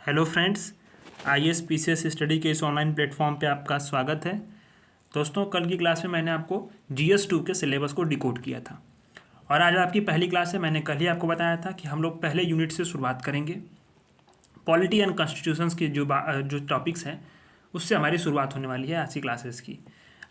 Hello friends, IAS PCS study के इस online platform पे आपका स्वागत है। दोस्तों, कल की क्लास में मैंने आपको जीएस 2 के सिलेबस को डिकोड किया था और आज आपकी पहली क्लास है। मैंने कल ही आपको बताया था कि हम लोग पहले यूनिट से शुरुआत करेंगे। पॉलिटी एंड कॉन्स्टिट्यूशंस के जो टॉपिक्स हैं उससे हमारी शुरुआत होने वाली है आज की क्लासेस की।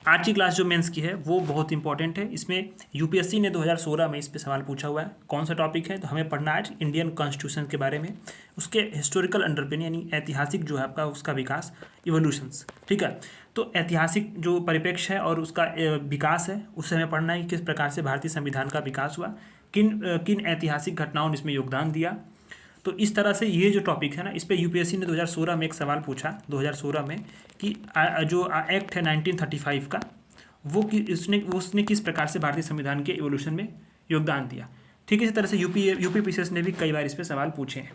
आज की क्लास जो मेंस की है वो बहुत इंपॉर्टेंट है। इसमें यूपीएससी ने 2016 में इस पे सवाल पूछा हुआ है। कौन सा टॉपिक है? तो हमें पढ़ना है आज इंडियन कॉन्स्टिट्यूशन के बारे में, उसके हिस्टोरिकल अंडरपिन यानी ऐतिहासिक जो है आपका उसका विकास, इवोल्यूशंस। ठीक है, तो ऐतिहासिक जो परिप्रेक्ष्य है और उसका विकास है उससे हमें पढ़ना है कि किस प्रकार से भारतीय संविधान का विकास हुआ, किन किन ऐतिहासिक घटनाओं ने इसमें योगदान दिया। तो इस तरह से ये जो टॉपिक है ना, इस पे यूपीएससी ने 2016 में एक सवाल पूछा 2016 में कि जो एक्ट है 1935 का, वो कि उसने किस प्रकार से भारतीय संविधान के इवोल्यूशन में योगदान दिया। ठीक इसी तरह से यूपी पीसीएस ने भी कई बार इस पे सवाल पूछे हैं।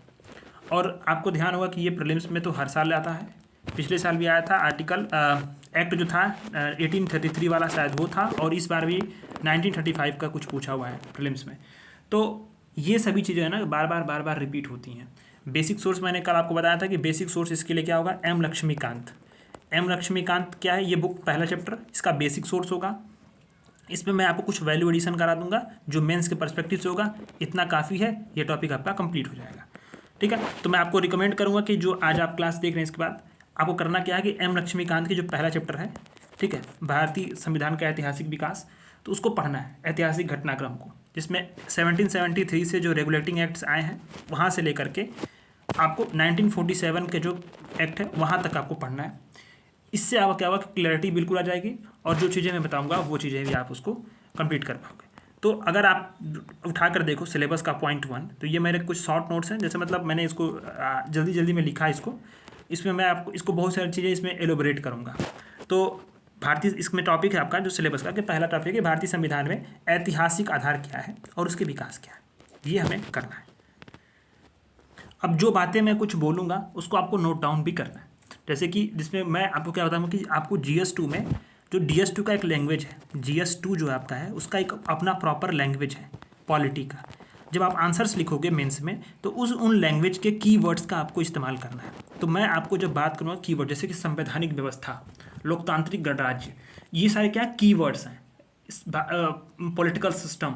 और आपको ध्यान होगा कि ये प्रीलिम्स में तो हर साल आता है। पिछले साल भी आया था आर्टिकल एक्ट जो था 1833 वाला शायद वो था, और इस बार भी 1935 का कुछ पूछा हुआ है प्रीलिम्स में। तो ये सभी चीज़ें है ना बार बार रिपीट होती हैं। बेसिक सोर्स मैंने कल आपको बताया था कि बेसिक सोर्स इसके लिए क्या होगा, एम लक्ष्मीकांत क्या है, ये बुक पहला चैप्टर इसका बेसिक सोर्स होगा। इसमें मैं आपको कुछ वैल्यू एडिशन करा दूंगा जो मेंस के पर्सपेक्टिव से होगा। इतना काफ़ी है, ये टॉपिक आपका कंप्लीट हो जाएगा। ठीक है, तो मैं आपको रिकमेंड करूंगा कि जो आज आप क्लास देख रहे हैं इसके बाद आपको करना क्या है कि एम लक्ष्मीकांत की जो पहला चैप्टर है, ठीक है, भारतीय संविधान का ऐतिहासिक विकास, तो उसको पढ़ना है, ऐतिहासिक घटनाक्रम को, जिसमें 1773 से जो रेगुलेटिंग एक्ट्स आए हैं वहाँ से लेकर के आपको 1947 के जो एक्ट है वहाँ तक आपको पढ़ना है। इससे आपको क्या होगा कि क्लैरिटी बिल्कुल आ जाएगी और जो चीज़ें मैं बताऊँगा वो चीज़ें भी आप उसको कंप्लीट कर पाओगे। तो अगर आप उठा कर देखो सिलेबस का पॉइंट 1, तो ये मेरे कुछ शॉर्ट नोट्स हैं। जैसे मतलब मैंने इसको जल्दी जल्दी में लिखा इसको, इसमें मैं आपको इसको बहुत सारी चीज़ें इसमें एलोबरेट करूँगा। तो भारतीय इसमें टॉपिक है आपका जो सिलेबस का कि पहला टॉपिक है भारतीय संविधान में ऐतिहासिक आधार क्या है और उसके विकास क्या है, ये हमें करना है। अब जो बातें मैं कुछ बोलूँगा उसको आपको नोट डाउन भी करना है। जैसे कि जिसमें मैं आपको क्या बताऊँगा कि आपको GS2 में जो DS2 का एक लैंग्वेज है, GS2 जो आपका है उसका एक अपना प्रॉपर लैंग्वेज है पॉलिटी का। जब आप आंसर्स लिखोगे मेंस में तो उन लैंग्वेज के कीवर्ड्स का आपको इस्तेमाल करना है। तो मैं आपको जब बात करूँगा कीवर्ड, जैसे कि संवैधानिक व्यवस्था, लोकतांत्रिक गणराज्य, ये सारे क्या कीवर्ड्स हैं। पॉलिटिकल सिस्टम,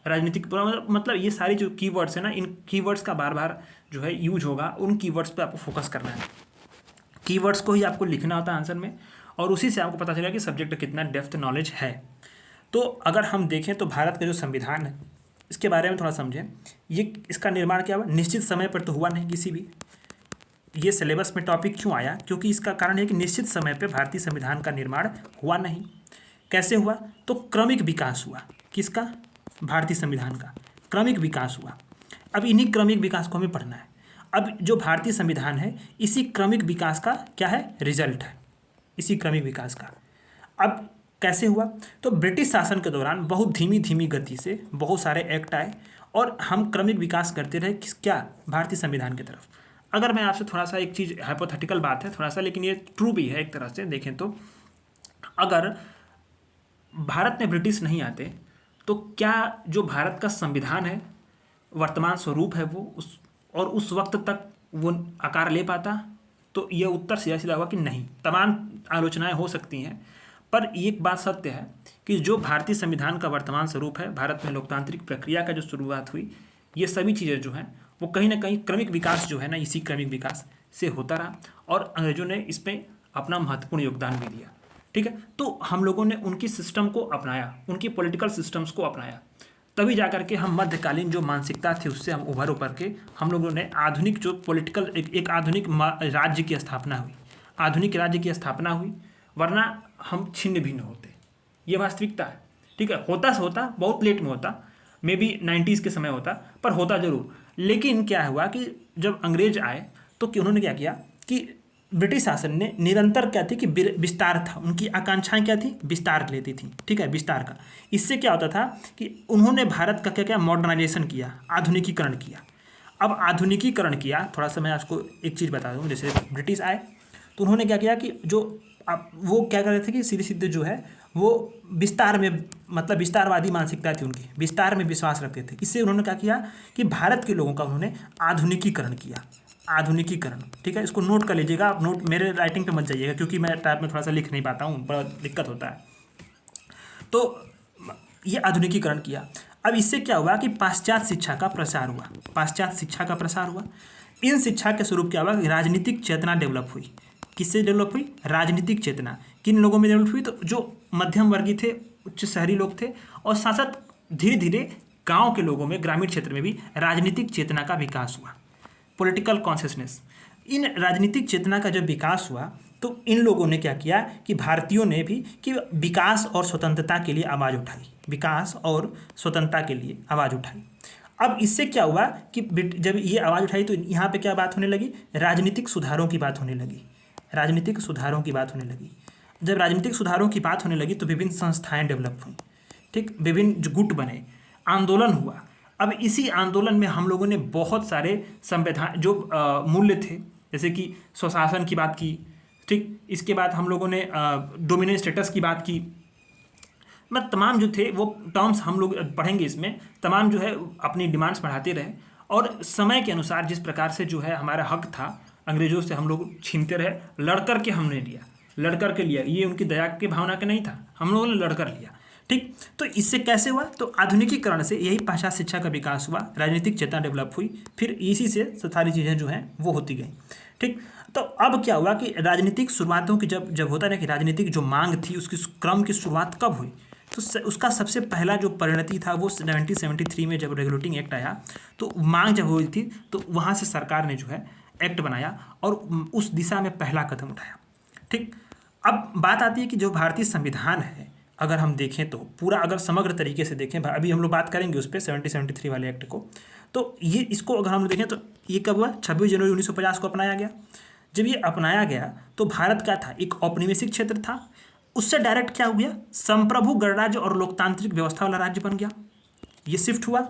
राजनीतिक, मतलब ये सारी जो कीवर्ड्स हैं ना, इन कीवर्ड्स का बार बार जो है यूज होगा, उन कीवर्ड्स पे आपको फोकस करना है। कीवर्ड्स को ही आपको लिखना होता है आंसर में और उसी से आपको पता चलेगा कि सब्जेक्ट का कितना डेप्थ नॉलेज है। तो अगर हम देखें तो भारत का जो संविधान है इसके बारे में थोड़ा समझें। ये इसका निर्माण क्या हुआ, निश्चित समय पर तो हुआ नहीं किसी भी। ये सिलेबस में टॉपिक क्यों आया, क्योंकि इसका कारण है कि निश्चित समय पर भारतीय संविधान का निर्माण हुआ नहीं। कैसे हुआ, तो क्रमिक विकास हुआ। किसका? भारतीय संविधान का क्रमिक विकास हुआ। अब इन्हीं क्रमिक विकास को हमें पढ़ना है। अब जो भारतीय संविधान है इसी क्रमिक विकास का क्या है, रिजल्ट है, इसी क्रमिक विकास का। अब कैसे हुआ, तो ब्रिटिश शासन के दौरान बहुत धीमी धीमी गति से बहुत सारे एक्ट आए और हम क्रमिक विकास करते रहे क्या, भारतीय संविधान की तरफ। अगर मैं आपसे थोड़ा सा एक चीज़, हाइपोथेटिकल बात है थोड़ा सा, लेकिन ये ट्रू भी है एक तरह से देखें तो, अगर भारत में ब्रिटिश नहीं आते तो क्या जो भारत का संविधान है, वर्तमान स्वरूप है वो उस वक्त तक वो आकार ले पाता? तो ये उत्तर सीधा सीधा होगा कि नहीं। तमाम आलोचनाएं हो सकती हैं, पर एक बात सत्य है कि जो भारतीय संविधान का वर्तमान स्वरूप है, भारत में लोकतांत्रिक प्रक्रिया का जो शुरुआत हुई, ये सभी चीज़ें जो हैं वो कहीं ना कहीं क्रमिक विकास जो है ना, इसी क्रमिक विकास से होता रहा और अंग्रेजों ने इसमें अपना महत्वपूर्ण योगदान भी दिया। ठीक है, तो हम लोगों ने उनकी सिस्टम को अपनाया, उनकी पॉलिटिकल सिस्टम्स को अपनाया, तभी जाकर के हम मध्यकालीन जो मानसिकता थी उससे हम उभर के हम लोगों ने आधुनिक जो पॉलिटिकल एक आधुनिक राज्य की स्थापना हुई, आधुनिक राज्य की स्थापना हुई। वरना हम छिन्न भिन्न होते, ये वास्तविकता है। ठीक है, होता बहुत लेट में होता, मे बी 90s के समय होता, पर होता जरूर। लेकिन क्या हुआ कि जब अंग्रेज आए तो कि उन्होंने क्या किया कि ब्रिटिश शासन ने निरंतर क्या थी कि विस्तार था, उनकी आकांक्षाएं क्या थी, विस्तार लेती थी। ठीक है, विस्तार का। इससे क्या होता था कि उन्होंने भारत का क्या क्या मॉडर्नाइजेशन किया, आधुनिकीकरण किया। अब आधुनिकीकरण किया, थोड़ा सा मैं आपको एक चीज़ बता दूँ। जैसे ब्रिटिश आए तो उन्होंने क्या किया कि जो वो क्या कर रहे थे कि सीधे सीधे जो है वो विस्तार में, मतलब विस्तारवादी मानसिकता थी उनकी, विस्तार में विश्वास रखते थे। इससे उन्होंने क्या किया कि भारत के लोगों का उन्होंने आधुनिकीकरण किया। आधुनिकीकरण, ठीक है, इसको नोट कर लीजिएगा आप, नोट मेरे राइटिंग पे मत जाइएगा क्योंकि मैं टाइप में थोड़ा सा लिख नहीं पाता हूँ, बड़ा दिक्कत होता है। तो ये आधुनिकीकरण किया। अब इससे क्या हुआ कि पाश्चात्य शिक्षा का प्रसार हुआ, पाश्चात्य शिक्षा का प्रसार हुआ। इन शिक्षा के स्वरूप क्या हुआ कि राजनीतिक चेतना डेवलप हुई। किससे डेवलप हुई? राजनीतिक चेतना। किन लोगों में डेवलप हुई? तो जो मध्यम वर्गीय थे, उच्च शहरी लोग थे, और साथ साथ धीरे धीरे गांव के लोगों में, ग्रामीण क्षेत्र में भी राजनीतिक चेतना का विकास हुआ, पॉलिटिकल कॉन्शियसनेस। इन राजनीतिक चेतना का जब विकास हुआ तो इन लोगों ने क्या किया कि भारतीयों ने भी कि विकास और स्वतंत्रता के लिए आवाज़ उठाई, विकास और स्वतंत्रता के लिए आवाज़ उठाई। अब इससे क्या हुआ कि जब ये आवाज़ उठाई तो यहाँ पे क्या बात होने लगी? राजनीतिक सुधारों की बात होने लगी, राजनीतिक सुधारों की बात होने लगी। जब राजनीतिक सुधारों की बात होने लगी तो विभिन्न संस्थाएं डेवलप हुई, ठीक, विभिन्न जो गुट बने, आंदोलन हुआ। अब इसी आंदोलन में हम लोगों ने बहुत सारे संविधान जो मूल्य थे, जैसे कि स्वशासन की बात की, ठीक, इसके बाद हम लोगों ने डोमिनेंट स्टेटस की बात की, मतलब तमाम जो थे वो टर्म्स हम लोग पढ़ेंगे इसमें, तमाम जो है अपनी डिमांड्स बढ़ाते रहे और समय के अनुसार जिस प्रकार से जो है हमारा हक था अंग्रेजों से हम लोग छीनते रहे, लड़ कर के हमने लिया, लड़ कर के लिया, ये उनकी दया की भावना के नहीं था, हम लोगों ने लड़ कर लिया, ठीक। तो इससे कैसे हुआ? तो आधुनिकीकरण से यही पाश्चात्य शिक्षा का विकास हुआ, राजनीतिक चेतना डेवलप हुई, फिर इसी से सारी चीज़ें जो हैं वो होती गई, ठीक। तो अब क्या हुआ कि राजनीतिक शुरुआतों की जब जब होता है ना कि राजनीतिक जो मांग थी उसकी क्रम की शुरुआत कब हुई? तो उसका सबसे पहला जो परिणति था वो 1973 में जब रेगुलेटिंग एक्ट आया, तो मांग जब हुई थी तो वहाँ से सरकार ने जो है एक्ट बनाया और उस दिशा में पहला कदम उठाया, ठीक। अब बात आती है कि जो भारतीय संविधान है, अगर हम देखें तो पूरा अगर समग्र तरीके से देखें, अभी हम लोग बात करेंगे उस पर 73 वाले एक्ट को, तो ये इसको अगर हम देखें तो ये कब हुआ? 26 जनवरी 1950 को अपनाया गया। जब ये अपनाया गया तो भारत क्या था? एक औपनिवेशिक क्षेत्र था, उससे डायरेक्ट क्या हो गया? संप्रभु गणराज्य और लोकतांत्रिक व्यवस्था वाला राज्य बन गया। ये शिफ्ट हुआ,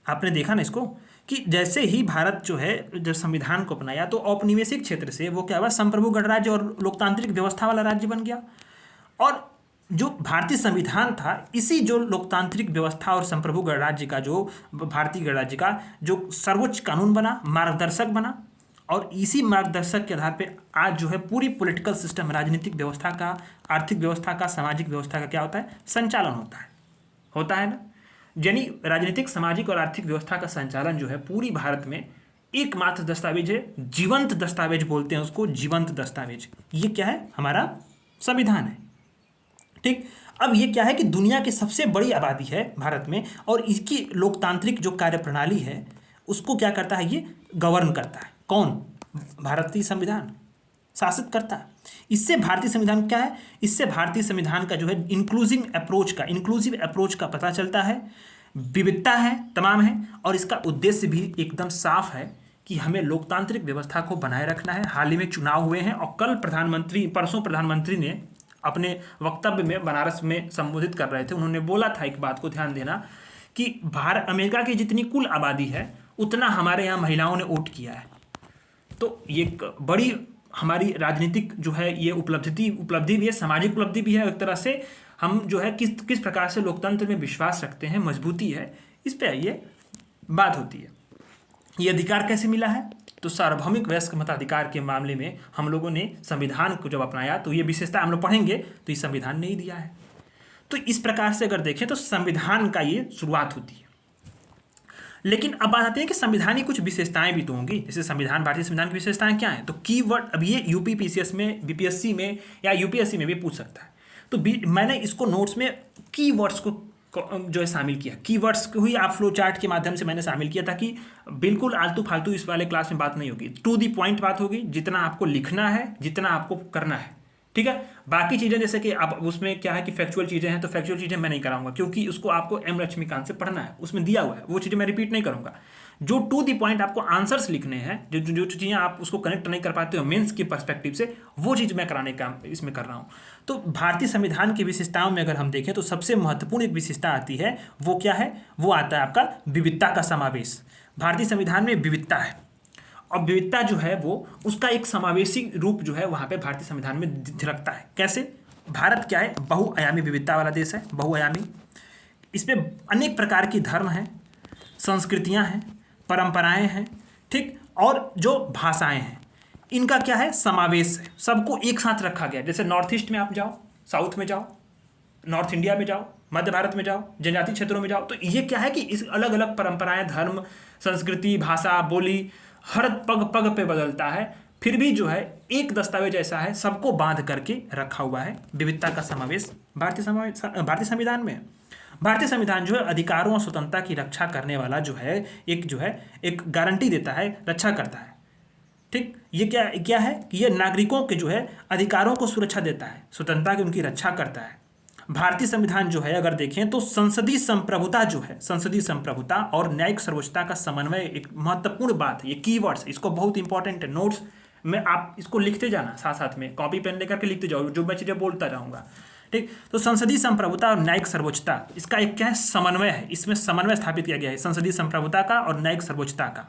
आपने देखा ना इसको कि जैसे ही भारत जो है जब संविधान को अपनाया तो औपनिवेशिक क्षेत्र से वो क्या हुआ? संप्रभु गणराज्य और लोकतांत्रिक व्यवस्था वाला राज्य बन गया। और जो भारतीय संविधान था इसी जो लोकतांत्रिक व्यवस्था और संप्रभु गणराज्य का जो भारतीय गणराज्य का जो सर्वोच्च कानून बना, मार्गदर्शक बना, और इसी मार्गदर्शक के आधार पे आज जो है पूरी पॉलिटिकल सिस्टम, राजनीतिक व्यवस्था का, आर्थिक व्यवस्था का, सामाजिक व्यवस्था का क्या होता है? संचालन होता है ना। यानी राजनीतिक, सामाजिक और आर्थिक व्यवस्था का संचालन जो है पूरी भारत में एकमात्र दस्तावेज है, जीवंत दस्तावेज बोलते हैं उसको, जीवंत दस्तावेज। ये क्या है? हमारा संविधान है, ठीक। अब ये क्या है कि दुनिया की सबसे बड़ी आबादी है भारत में और इसकी लोकतांत्रिक जो कार्यप्रणाली है उसको क्या करता है? ये गवर्न करता है। कौन? भारतीय संविधान शासित करता है। इससे भारतीय संविधान क्या है? इससे भारतीय संविधान का जो है इंक्लूसिव अप्रोच का पता चलता है, विविधता है, तमाम है, और इसका उद्देश्य भी एकदम साफ है कि हमें लोकतांत्रिक व्यवस्था को बनाए रखना है। हाल ही में चुनाव हुए हैं और परसों प्रधानमंत्री ने अपने वक्तव्य में बनारस में संबोधित कर रहे थे, उन्होंने बोला था, एक बात को ध्यान देना, कि अमेरिका की जितनी कुल आबादी है उतना हमारे यहाँ महिलाओं ने वोट किया है। तो ये बड़ी हमारी राजनीतिक जो है ये उपलब्धि भी है, सामाजिक उपलब्धि भी है। एक तरह से हम जो है किस प्रकार से लोकतंत्र में विश्वास रखते हैं, मजबूती है, इस पर ये बात होती है। ये अधिकार कैसे मिला है? तो सार्वभौमिक वयस्क मताधिकार के मामले में हम लोगों ने संविधान को जब अपनाया तो ये विशेषता हम लोग पढ़ेंगे तो ये संविधान ने ही दिया है। तो इस प्रकार से अगर देखें तो संविधान का ये शुरुआत होती है। लेकिन अब बात आती है कि संविधान की कुछ विशेषताएं भी तो होंगी। जैसे संविधान, भारतीय संविधान की विशेषताएं क्या हैं? तो कीवर्ड, अब ये यूपी पीसीएस में, बीपीएससी में या यूपीएससी में भी पूछ सकता है। तो मैंने इसको नोट्स में कीवर्ड्स को जो है शामिल किया, कीवर्ड्स को ही आप फ्लो चार्ट के माध्यम से मैंने शामिल किया ताकि बिल्कुल आलतू फालतू इस वाले क्लास में बात नहीं होगी, टू दी पॉइंट बात होगी, जितना आपको लिखना है, जितना आपको करना है, ठीक है। बाकी चीज़ें जैसे कि आप उसमें क्या है कि फैक्चुअल चीज़ें हैं, तो फैक्चुअल चीज़ें मैं नहीं कराऊंगा क्योंकि उसको आपको एम लक्ष्मीकांत से पढ़ना है, उसमें दिया हुआ है, वो चीज़ें मैं रिपीट नहीं करूंगा। जो टू दी पॉइंट आपको आंसर्स लिखने हैं, जो चीज़ें आप उसको कनेक्ट नहीं कर पाते हो मेंस के पर्सपेक्टिव से, वो चीज़ मैं कराने का इसमें कर रहा हूँ। तो भारतीय संविधान की विशेषताओं में अगर हम देखें तो सबसे महत्वपूर्ण एक विशेषता आती है, वो क्या है? वो आता है आपका विविधता का समावेश। भारतीय संविधान में विविधता है और विविधता जो है वो उसका एक समावेशी रूप जो है वहाँ पे भारतीय संविधान में झलकता है। कैसे? भारत क्या है? बहुआयामी विविधता वाला देश है, बहुआयामी। इसमें अनेक प्रकार की धर्म हैं, संस्कृतियाँ हैं, परंपराएं हैं, ठीक। और जो भाषाएं हैं इनका क्या है, समावेश है, सबको एक साथ रखा गया। जैसे नॉर्थ ईस्ट में आप जाओ, साउथ में जाओ, नॉर्थ इंडिया में जाओ, मध्य भारत में जाओ, जनजातीय क्षेत्रों में जाओ, तो ये क्या है कि इस अलग अलग परंपराएं, धर्म, संस्कृति, भाषा, बोली हर पग पग पे बदलता है, फिर भी जो है एक दस्तावेज ऐसा है सबको बांध करके रखा हुआ है। विविधता का समावेश भारतीय संविधान में है। भारतीय संविधान जो है अधिकारों और स्वतंत्रता की रक्षा करने वाला जो है एक गारंटी देता है, रक्षा करता है। ठीक, ये क्या है कि ये नागरिकों के जो है अधिकारों को सुरक्षा देता है, स्वतंत्रता की उनकी रक्षा करता है। भारतीय संविधान जो है अगर देखें तो संसदीय संप्रभुता जो है, संसदीय संप्रभुता और न्यायिक सर्वोच्चता का समन्वय एक महत्वपूर्ण बात है। ये कीवर्ड्स, इसको बहुत इंपॉर्टेंट है, नोट्स में आप इसको लिखते जाना, साथ साथ में कॉपी पेन लेकर के लिखते जाओ, जो मैं चीज़ें बोलता रहूँगा। ठीक, तो संसदीय संप्रभुता और न्यायिक सर्वोच्चता, इसका एक क्या है, समन्वय है, इसमें समन्वय स्थापित किया गया है संसदीय संप्रभुता का और न्यायिक सर्वोच्चता का।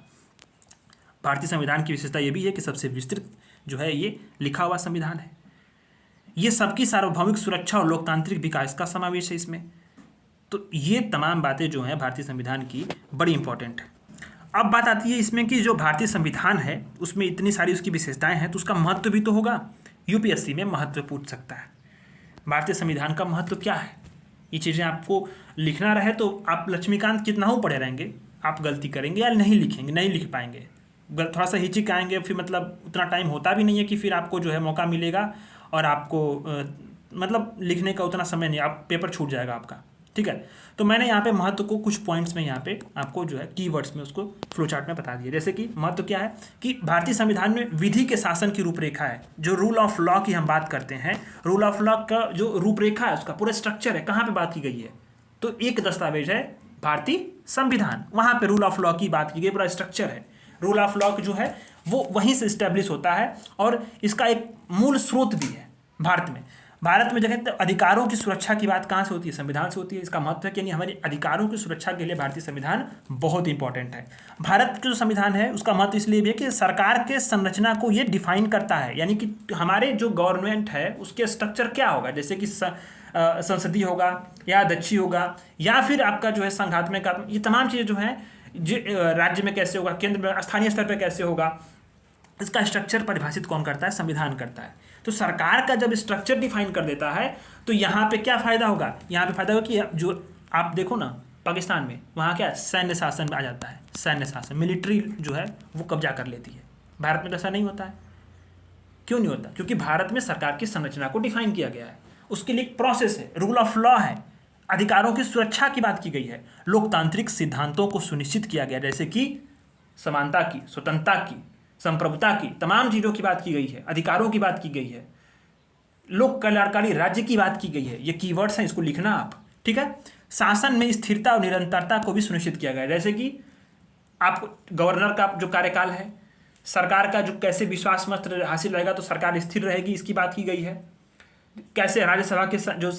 भारतीय संविधान की विशेषता ये भी है कि सबसे विस्तृत जो है ये लिखा हुआ संविधान है। ये सबकी सार्वभौमिक सुरक्षा और लोकतांत्रिक विकास का समावेश है इसमें। तो ये तमाम बातें जो हैं भारतीय संविधान की बड़ी इंपॉर्टेंट है। अब बात आती है इसमें कि जो भारतीय संविधान है उसमें इतनी सारी उसकी विशेषताएं हैं, तो उसका महत्व भी तो होगा। यूपीएससी में महत्व पूछ सकता है, भारतीय संविधान का महत्व क्या है। ये चीज़ें आपको लिखना रहे तो आप लक्ष्मीकांत कितना हो पढ़े रहेंगे, आप गलती करेंगे या नहीं लिखेंगे, नहीं लिख पाएंगे, थोड़ा सा हिचक आएंगे, फिर मतलब उतना टाइम होता भी नहीं है कि फिर आपको जो है मौका मिलेगा और आपको मतलब लिखने का उतना समय नहीं, आप पेपर छूट जाएगा आपका। ठीक है, तो मैंने यहाँ पे महत्व को कुछ पॉइंट्स में यहाँ पे आपको जो है कीवर्ड्स में उसको फ्लो चार्ट में बता दिया। जैसे कि महत्व क्या है कि भारतीय संविधान में विधि के शासन की रूपरेखा है। जो रूल ऑफ लॉ की हम बात करते हैं, रूल ऑफ लॉ का जो रूपरेखा है, उसका पूरा स्ट्रक्चर है, कहाँ पे बात की गई है, तो एक दस्तावेज है भारतीय संविधान, वहाँ पे रूल ऑफ लॉ की बात की गई, पूरा स्ट्रक्चर है। रूल ऑफ लॉ जो है वो वहीं से इस्टेब्लिश होता है और इसका एक मूल स्रोत भी है भारत में देखें तो अधिकारों की सुरक्षा की बात कहाँ से होती है, संविधान से होती है। इसका महत्व है कि यानी हमारे अधिकारों की सुरक्षा के लिए भारतीय संविधान बहुत इंपॉर्टेंट है। भारत का जो संविधान है उसका महत्व इसलिए भी है कि सरकार के संरचना को ये डिफाइन करता है, यानी कि हमारे जो गवर्नमेंट है उसके स्ट्रक्चर क्या होगा, जैसे कि संसदीय होगा या अध्यक्षीय होगा या फिर आपका जो है संघात्मक, ये तमाम चीज़ें जो हैं राज्य में कैसे होगा, केंद्र में, स्थानीय स्तर पर कैसे होगा, इसका स्ट्रक्चर परिभाषित कौन करता है, संविधान करता है। तो सरकार का जब स्ट्रक्चर डिफाइन कर देता है तो यहाँ पे क्या फ़ायदा होगा, यहाँ पे फ़ायदा होगा कि जो आप देखो ना पाकिस्तान में, वहाँ क्या सैन्य शासन में आ जाता है, सैन्य शासन, मिलिट्री जो है वो कब्जा कर लेती है। भारत में तो ऐसा नहीं होता है। क्यों नहीं होता? क्योंकि भारत में सरकार की संरचना को डिफाइन किया गया है, उसके लिए एक प्रोसेस है, रूल ऑफ लॉ है, अधिकारों की सुरक्षा की बात की गई है, लोकतांत्रिक सिद्धांतों को सुनिश्चित किया गया, जैसे कि समानता की, स्वतंत्रता की, संप्रभुता की, तमाम चीज़ों की बात की गई है, अधिकारों की बात की गई है, लोक कल्याणकारी राज्य की बात की गई है। ये कीवर्ड्स हैं, इसको लिखना आप। ठीक है, शासन में स्थिरता और निरंतरता को भी सुनिश्चित किया गया है, जैसे कि आप गवर्नर का जो कार्यकाल है, सरकार का जो कैसे विश्वास मत हासिल रहेगा तो सरकार स्थिर रहेगी, इसकी बात की गई है। कैसे राज्यसभा के जो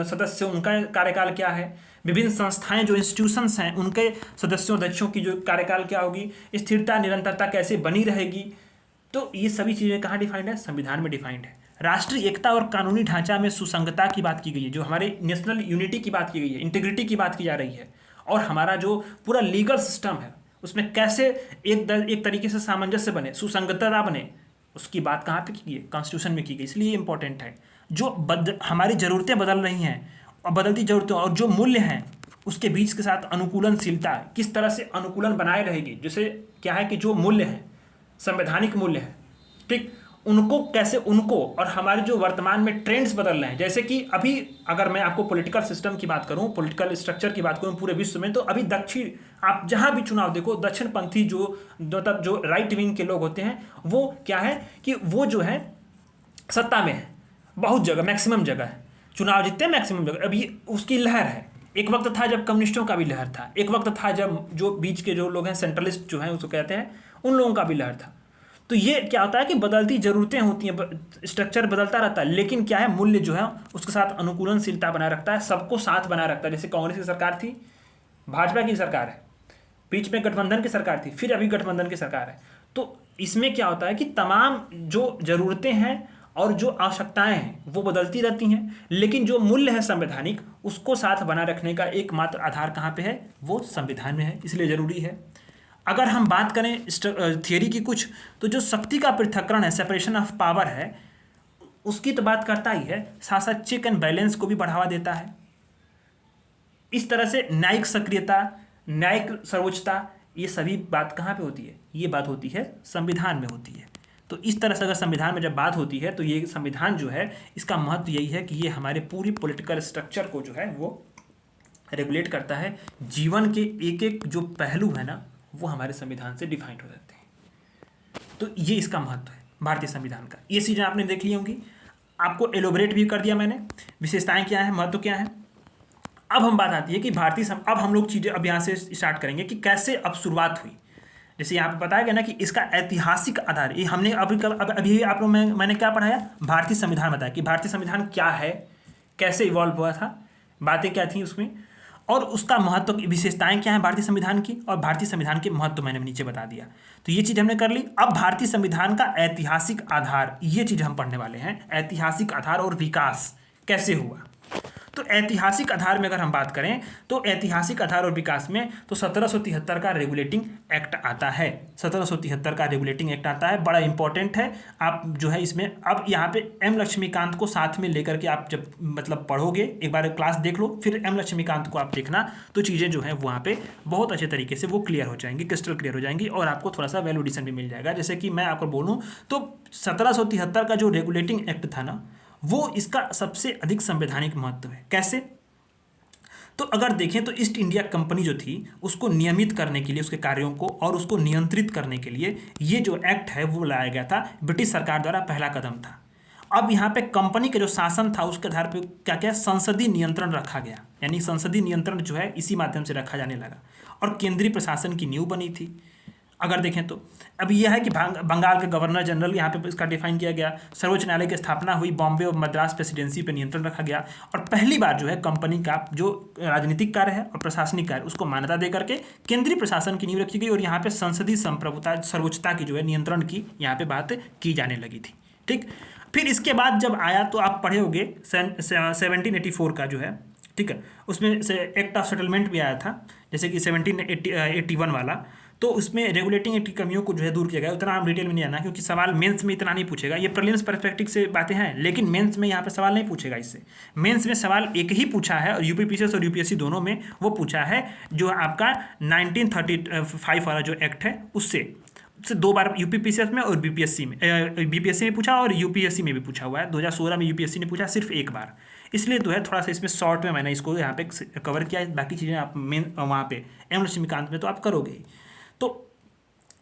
सदस्य उनका कार्यकाल क्या है, विभिन्न संस्थाएं जो इंस्टीट्यूशंस हैं उनके सदस्यों अध्यक्षों की जो कार्यकाल क्या होगी, स्थिरता निरंतरता कैसे बनी रहेगी, तो ये सभी चीज़ें कहाँ डिफाइंड है, संविधान में डिफाइंड है। राष्ट्रीय एकता और कानूनी ढांचा में सुसंगतता की बात की गई है, जो हमारे नेशनल यूनिटी की बात की गई है, इंटीग्रिटी की बात की जा रही है, और हमारा जो पूरा लीगल सिस्टम है उसमें कैसे एक तरीके से सामंजस्य बने, सुसंगतता बने, उसकी बात कहाँ पे की गई, कॉन्स्टिट्यूशन में की गई। इसलिए इंपॉर्टेंट है। जो हमारी ज़रूरतें बदल रही हैं और बदलती ज़रूरतें और जो मूल्य हैं उसके बीच के साथ अनुकूलनशीलता, किस तरह से अनुकूलन बनाए रहेगी। जैसे क्या है कि जो मूल्य हैं, संवैधानिक मूल्य हैं, ठीक, उनको कैसे, उनको और हमारे जो वर्तमान में ट्रेंड्स बदल रहे हैं, जैसे कि अभी अगर मैं आपको पॉलिटिकल सिस्टम की बात करूं, पॉलिटिकल स्ट्रक्चर की बात करूं पूरे विश्व में, तो अभी दक्षिण, आप जहां भी चुनाव देखो, दक्षिणपंथी जो मतलब जो राइट विंग के लोग होते हैं, वो क्या है कि वो जो है सत्ता में है, बहुत जगह, मैक्सिमम जगह है, चुनाव जीतते हैं मैक्सिमम जगह। अभी उसकी लहर है। एक वक्त था जब कम्युनिस्टों का भी लहर था, एक वक्त था जब जो बीच के जो लोग हैं, सेंट्रलिस्ट जो हैं उसको कहते हैं, उन लोगों का भी लहर था। तो ये क्या होता है कि बदलती ज़रूरतें होती हैं, स्ट्रक्चर बदलता रहता है, लेकिन क्या है, मूल्य जो है उसके साथ अनुकूलनशीलता बनाए रखता है, सबको साथ बनाए रखता है। जैसे कांग्रेस की सरकार थी, भाजपा की सरकार है, बीच में गठबंधन की सरकार थी, फिर अभी गठबंधन की सरकार है। तो इसमें क्या होता है कि तमाम जो ज़रूरतें हैं और जो आवश्यकताएं हैं वो बदलती रहती हैं, लेकिन जो मूल्य है संवैधानिक, उसको साथ बनाए रखने का एकमात्र आधार कहाँ पे है, वो संविधान में है, इसलिए ज़रूरी है। अगर हम बात करें थियरी की कुछ, तो जो शक्ति का पृथक्करण है, सेपरेशन ऑफ पावर है, उसकी तो बात करता ही है, साथ साथ चेक एंड बैलेंस को भी बढ़ावा देता है। इस तरह से न्यायिक सक्रियता, न्यायिक सर्वोच्चता, ये सभी बात कहाँ पे होती है? ये बात होती है संविधान में होती है। तो इस तरह से अगर संविधान में जब बात होती है तो ये संविधान जो है, इसका महत्व यही है कि ये हमारे पूरी पॉलिटिकल स्ट्रक्चर को जो है वो रेगुलेट करता है। जीवन के एक एक जो पहलू है ना, वो हमारे संविधान से डिफाइंड हो जाते हैं। तो ये इसका महत्व है भारतीय संविधान का। ये चीज़ें आपने देख ली होंगी, आपको एलोबरेट भी कर दिया मैंने, विशेषताएं क्या है, महत्व क्या है। अब हम बात आती है कि अब हम लोग चीज़ें अब यहाँ से स्टार्ट करेंगे कि कैसे अब शुरुआत हुई। जैसे यहाँ पे बताया गया ना कि इसका ऐतिहासिक आधार, ये हमने अभी आप लोग मैंने क्या पढ़ाया, भारतीय संविधान बताया कि भारतीय संविधान क्या है, कैसे इवॉल्व हुआ था, बातें क्या थी उसमें, और उसका महत्व, विशेषताएं क्या हैं भारतीय संविधान की, और भारतीय संविधान के महत्व मैंने नीचे बता दिया। तो ये चीज़ हमने कर ली। अब भारतीय संविधान का ऐतिहासिक आधार, ये चीज़ हम पढ़ने वाले हैं, ऐतिहासिक आधार और विकास कैसे हुआ। तो ऐतिहासिक आधार में अगर हम बात करें तो ऐतिहासिक आधार और विकास में तो 1773 का रेगुलेटिंग एक्ट आता है। 1773 का रेगुलेटिंग एक्ट आता है, बड़ा इंपॉर्टेंट है। आप जो है इसमें अब यहाँ पे एम लक्ष्मीकांत को साथ में लेकर के आप जब मतलब पढ़ोगे, एक बार क्लास देख लो, फिर एम लक्ष्मीकांत को आप देखना, तो चीज़ें जो है वहाँ पे बहुत अच्छे तरीके से वो क्लियर हो जाएंगी, क्रिस्टल क्लियर हो जाएंगी, और आपको थोड़ा सा वैल्यू एडिशन भी मिल जाएगा। जैसे कि मैं आपको बोलूँ तो 1773 का जो रेगुलेटिंग एक्ट था ना, वो इसका सबसे अधिक संवैधानिक महत्व है। कैसे? तो अगर देखें तो ईस्ट इंडिया कंपनी जो थी, उसको नियमित करने के लिए, उसके कार्यों को और उसको नियंत्रित करने के लिए ये जो एक्ट है वो लाया गया था, ब्रिटिश सरकार द्वारा पहला कदम था। अब यहाँ पे कंपनी का जो शासन था उसके आधार पर क्या क्या संसदीय नियंत्रण रखा गया, यानी संसदीय नियंत्रण जो है इसी माध्यम से रखा जाने लगा, और केंद्रीय प्रशासन की नींव बनी थी। अगर देखें तो अब यह है कि बंगाल के गवर्नर जनरल यहाँ पे इसका डिफाइन किया गया, सर्वोच्च न्यायालय की स्थापना हुई, बॉम्बे और मद्रास प्रेसिडेंसी पर नियंत्रण रखा गया, और पहली बार जो है कंपनी का जो राजनीतिक कार्य है और प्रशासनिक कार्य उसको मान्यता दे करके केंद्रीय प्रशासन की नींव रखी गई, और यहाँ पे संसदीय संप्रभुता, सर्वोच्चता की जो है नियंत्रण की यहाँ पे बात की जाने लगी थी। ठीक, फिर इसके बाद जब आया तो आप पढ़े होंगे 1784 का जो है, ठीक है, उसमें से एक्ट ऑफ सेटलमेंट भी आया था, जैसे कि 1781 वाला। तो उसमें रेगुलेटिंग एक्ट की कमियों को जो है दूर किया गया। उतना हम डिटेल में नहीं जाना, क्योंकि सवाल मेंस में इतना नहीं पूछेगा, ये प्रीलिम्स पर्सपेक्टिव से बातें हैं, लेकिन मेंस में यहाँ पे सवाल नहीं पूछेगा इससे। मेंस में सवाल एक ही पूछा है, और यूपीपीसीएस और यूपीएससी दोनों में वो पूछा है, जो आपका 1935 वाला जो एक्ट है उससे 2 बार यूपीपीसीएस में और बीपीएससी में पूछा, और यूपीएससी में भी पूछा हुआ है। 2016 में यूपीएससी ने पूछा सिर्फ एक बार, इसलिए तो है थोड़ा सा इसमें शॉर्ट में मैंने इसको यहाँ पे कवर किया। बाकी चीज़ें आप मेन वहाँ पे एम लक्ष्मीकांत में तो आप करोगे ही। तो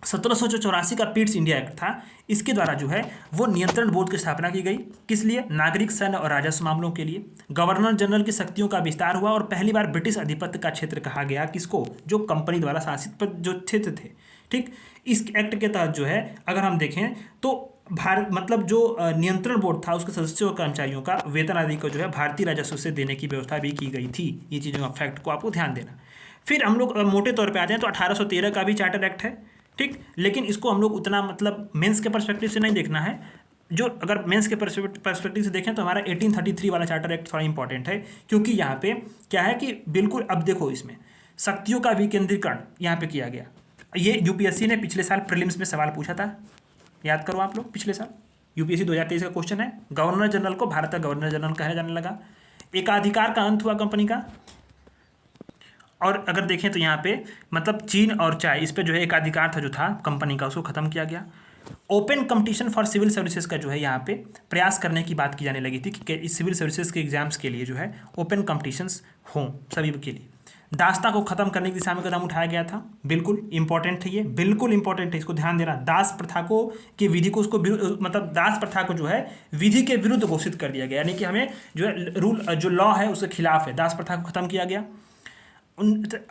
1784 का पिट्स इंडिया एक्ट था, इसके द्वारा जो है वो नियंत्रण बोर्ड की स्थापना की गई। किस लिए? नागरिक, सैन्य और राजस्व मामलों के लिए। गवर्नर जनरल की शक्तियों का विस्तार हुआ, और पहली बार ब्रिटिश अधिपत्य का क्षेत्र कहा गया किसको? जो कंपनी द्वारा शासित जो क्षेत्र थे। ठीक, इस एक्ट के तहत जो है अगर हम देखें तो भारत मतलब जो नियंत्रण बोर्ड था उसके सदस्यों और कर्मचारियों का वेतन आदि को जो है भारतीय राजस्व से देने की व्यवस्था भी की गई थी। ये चीज़ों का फैक्ट को आपको ध्यान देना। फिर हम लोग मोटे तौर पे आ जाएं तो 1813 का भी चार्टर एक्ट है, ठीक, लेकिन इसको हम लोग उतना मतलब मेंस के पर्सपेक्टिव से नहीं देखना है। जो अगर मेंस के पर्सपेक्टिव से देखें तो हमारा 1833 वाला चार्टर एक्ट थोड़ा इंपॉर्टेंट है, क्योंकि यहाँ पे क्या है कि बिल्कुल अब देखो इसमें शक्तियों का विकेंद्रीकरण यहाँ पे किया गया। ये यूपीएससी ने पिछले साल प्रीलिम्स में सवाल पूछा था, याद करो आप लोग, पिछले साल यूपीएससी 2023 का क्वेश्चन है। गवर्नर जनरल को भारत का गवर्नर जनरल कहा जाने लगा। एकाधिकार का अंत हुआ कंपनी का, और अगर देखें तो यहाँ पे मतलब चीन और चाय, इस पे जो है एकाधिकार था जो था कंपनी का, उसको खत्म किया गया। Open competition for civil services का जो है यहाँ पे प्रयास करने की बात की जाने लगी थी कि इस सिविल सर्विसेज के एग्जाम्स के लिए जो है ओपन कंपटीशंस हों सभी के लिए। दासता को खत्म करने की दिशा में कदम उठाया गया था, बिल्कुल इंपॉर्टेंट है, ये बिल्कुल इंपॉर्टेंट है, इसको ध्यान देना। दास प्रथा को की विधि को उसको मतलब दास प्रथा को जो है विधि के विरुद्ध घोषित कर दिया गया, यानी कि हमें जो है रूल जो लॉ है उसके खिलाफ है। दास प्रथा को खत्म किया गया।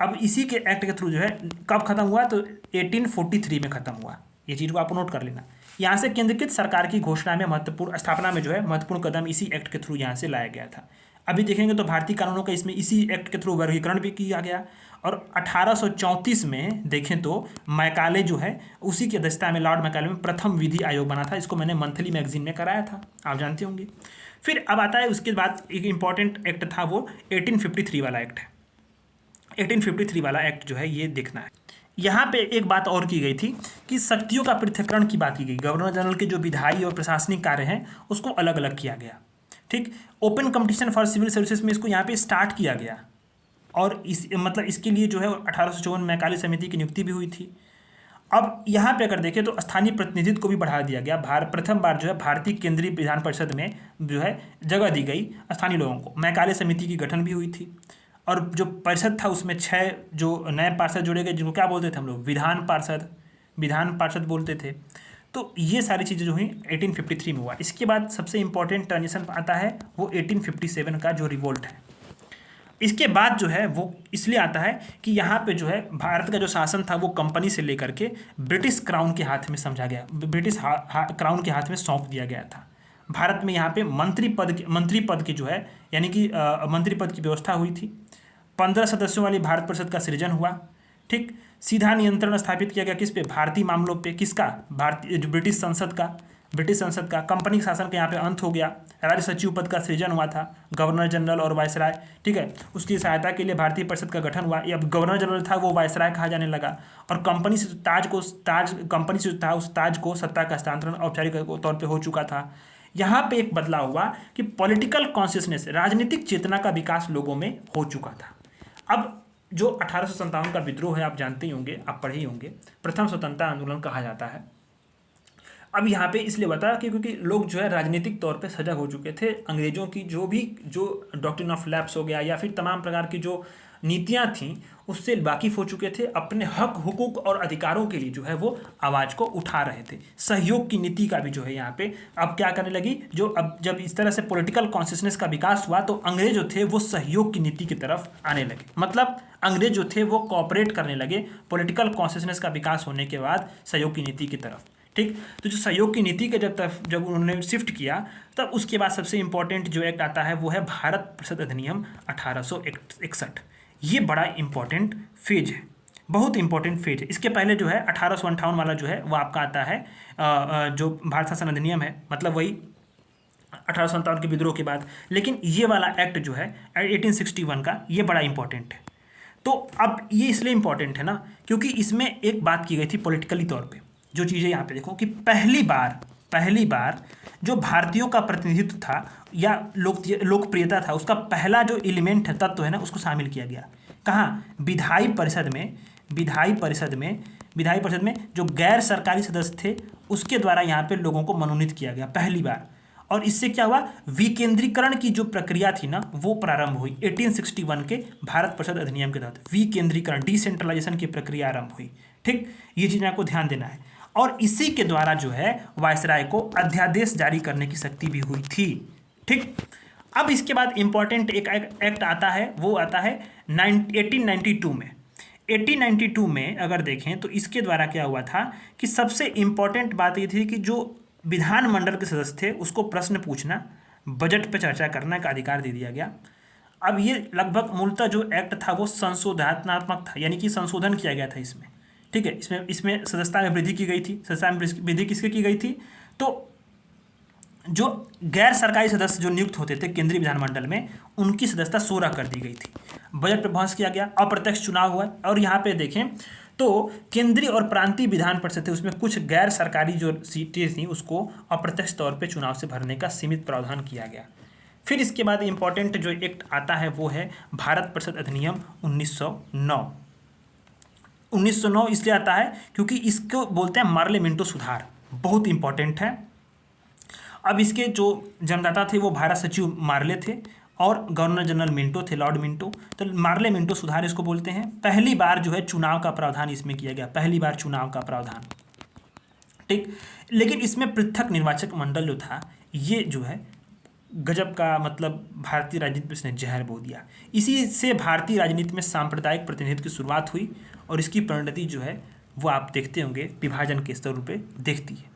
अब इसी के एक्ट के थ्रू जो है कब खत्म हुआ? तो 1843 में खत्म हुआ। ये चीज़ को आप नोट कर लेना। यहाँ से केंद्रीकृत सरकार की घोषणा में महत्वपूर्ण स्थापना में जो है महत्वपूर्ण कदम इसी एक्ट के थ्रू यहाँ से लाया गया था। अभी देखेंगे तो भारतीय कानूनों का इसमें इसी एक्ट के थ्रू वर्गीकरण भी किया गया। और 1834 में देखें तो मैकाले जो है उसी की अध्यक्षता में लॉर्ड मैकाले में प्रथम विधि आयोग बना था। इसको मैंने मंथली मैगजीन में कराया था, आप जानते होंगे। फिर अब आता है उसके बाद एक इंपॉर्टेंट एक्ट था, वो 1853 वाला एक्ट है। 1853 वाला एक्ट जो है ये देखना है। यहाँ पे एक बात और की गई थी कि शक्तियों का पृथक्करण की बात की गई। गवर्नर जनरल के जो विधायी और प्रशासनिक कार्य हैं उसको अलग अलग किया गया। ठीक, open competition for civil services में इसको यहाँ पे स्टार्ट किया गया और इस मतलब इसके लिए जो है 1854 में मैकाले समिति की नियुक्ति भी हुई थी। अब यहाँ पे अगर देखें तो स्थानीय प्रतिनिधित्व को भी बढ़ा दिया गया। प्रथम बार जो है भारतीय केंद्रीय विधान परिषद में जो है जगह दी गई स्थानीय लोगों को। मैकाले समिति की गठन भी हुई थी और जो परिषद था उसमें 6 जो नए पार्षद जोड़े गए, जिनको क्या बोलते थे हम लोग, विधान पार्षद बोलते थे। तो ये सारी चीज़ें जो हुई 1853 में हुआ। इसके बाद सबसे इंपॉर्टेंट ट्रांजिशन आता है वो 1857 का जो रिवोल्ट है। इसके बाद जो है वो इसलिए आता है कि यहाँ पे जो है भारत का जो शासन था वो कंपनी से लेकर के ब्रिटिश क्राउन के हाथ में समझा गया, ब्रिटिश क्राउन के हाथ में सौंप दिया गया था। भारत में यहाँ पे मंत्री पद की जो है यानी कि मंत्री पद की व्यवस्था हुई थी। 15 सदस्यों वाली भारत परिषद का सृजन हुआ। ठीक, सीधा नियंत्रण स्थापित किया गया किस पे, भारतीय मामलों पे। किसका, भारतीय जो ब्रिटिश संसद का। कंपनी शासन का यहाँ पे अंत हो गया। राज्य सचिव पद का सृजन हुआ था, गवर्नर जनरल और वायसराय। ठीक है, उसकी सहायता के लिए भारतीय परिषद का गठन हुआ। अब गवर्नर जनरल था वो वायसराय कहा जाने लगा और कंपनी से कंपनी से था उस ताज को सत्ता का हस्तांतरण औपचारिक तौर पर हो चुका था। यहाँ पे एक बदलाव हुआ कि पॉलिटिकल कॉन्शियसनेस, राजनीतिक चेतना का विकास लोगों में हो चुका था। अब जो 1857 का विद्रोह है आप जानते ही होंगे, आप पढ़े ही होंगे, प्रथम स्वतंत्रता आंदोलन कहा जाता है। अब यहाँ पे इसलिए बता कि क्योंकि लोग जो है राजनीतिक तौर पे सजग हो चुके थे। अंग्रेजों की जो डॉक्ट्रिन ऑफ लैप्स हो गया या फिर तमाम प्रकार की जो नीतियाँ थीं उससे वाकिफ़ हो चुके थे। अपने हक, हुकूक और अधिकारों के लिए जो है वो आवाज़ को उठा रहे थे। सहयोग की नीति का भी जो है यहाँ पे अब क्या करने लगी, जो अब जब इस तरह से पॉलिटिकल कॉन्शियसनेस का विकास हुआ तो अंग्रेज जो थे वो सहयोग की नीति की तरफ आने लगे। मतलब अंग्रेज जो थे वो कोऑपरेट करने लगे पॉलिटिकल कॉन्शियसनेस का विकास होने के बाद सहयोग की नीति की तरफ। ठीक, तो जो सहयोग की नीति के जब उन्होंने शिफ्ट किया तब उसके बाद सबसे इंपॉर्टेंट जो एक्ट आता है वो है भारत परिषद अधिनियम 1861। ये बड़ा इंपॉर्टेंट फेज है, बहुत इंपॉर्टेंट फेज है। इसके पहले जो है 1858 वाला जो है वो आपका आता है जो भारत शासन अधिनियम है, मतलब वही 1857 के विद्रोह के बाद। लेकिन ये वाला एक्ट जो है 1861 का, ये बड़ा इंपॉर्टेंट है। तो अब ये इसलिए इंपॉर्टेंट है ना क्योंकि इसमें एक बात की गई थी पॉलिटिकली तौर पे। जो चीज़ें यहाँ पे देखो कि पहली बार जो भारतीयों का प्रतिनिधित्व था या लोकप्रियता था, उसका पहला जो एलिमेंट है, तत्व है ना, उसको शामिल किया गया। कहाँ, विधायी परिषद में जो गैर सरकारी सदस्य थे उसके द्वारा यहाँ पे लोगों को मनोनीत किया गया पहली बार। और इससे क्या हुआ, विकेंद्रीकरण की जो प्रक्रिया थी ना वो प्रारंभ हुई 1861 के भारत परिषद अधिनियम के तहत। विकेंद्रीकरण, डिसेंट्रलाइजेशन की प्रक्रिया आरंभ हुई। ठीक, ये चीज़ आपको ध्यान देना है। और इसी के द्वारा जो है वायसराय को अध्यादेश जारी करने की शक्ति भी हुई थी। ठीक, अब इसके बाद इंपॉर्टेंट एक एक्ट आता है, वो आता है 1892 में। 1892 में अगर देखें तो इसके द्वारा क्या हुआ था कि सबसे इंपॉर्टेंट बात ये थी कि जो विधानमंडल के सदस्य थे उसको प्रश्न पूछना, बजट पर चर्चा करने का अधिकार दे दिया गया। अब ये लगभग मूलतः जो एक्ट था वो संशोधनात्मक था, यानी कि संशोधन किया गया था इसमें। ठीक है, इसमें सदस्यता में वृद्धि की गई थी। सदस्यता में वृद्धि किसके की गई थी, तो जो गैर सरकारी सदस्य जो नियुक्त होते थे केंद्रीय विधानमंडल में उनकी सदस्यता 16 कर दी गई थी। बजट पर बहस किया गया, अप्रत्यक्ष चुनाव हुआ। और यहाँ पे देखें तो केंद्रीय और प्रांतीय विधान परिषद थे, उसमें कुछ गैर सरकारी जो सीटें थी उसको अप्रत्यक्ष तौर पे चुनाव से भरने का सीमित प्रावधान किया गया। फिर इसके बाद इंपॉर्टेंट जो एक्ट आता है वो है भारत परिषद अधिनियम 1909। 1909 इसलिए आता है क्योंकि इसको बोलते हैं मार्लियामेंटो सुधार, बहुत इंपॉर्टेंट है। अब इसके जो जन्मदाता थे वो भारत सचिव मार्ले थे और गवर्नर जनरल मिंटो थे, लॉर्ड मिंटो। तो मार्लियामेंटो सुधार इसको बोलते हैं। पहली बार जो है चुनाव का प्रावधान इसमें किया गया, पहली बार चुनाव का प्रावधान। ठीक, लेकिन इसमें पृथक निर्वाचक मंडल जो था ये जो है गजब का, मतलब भारतीय राजनीति में इसने जहर बो दिया। इसी से भारतीय राजनीति में सांप्रदायिक प्रतिनिधित्व की शुरुआत हुई और इसकी परिणति जो है वो आप देखते होंगे विभाजन के स्तर पे देखती है।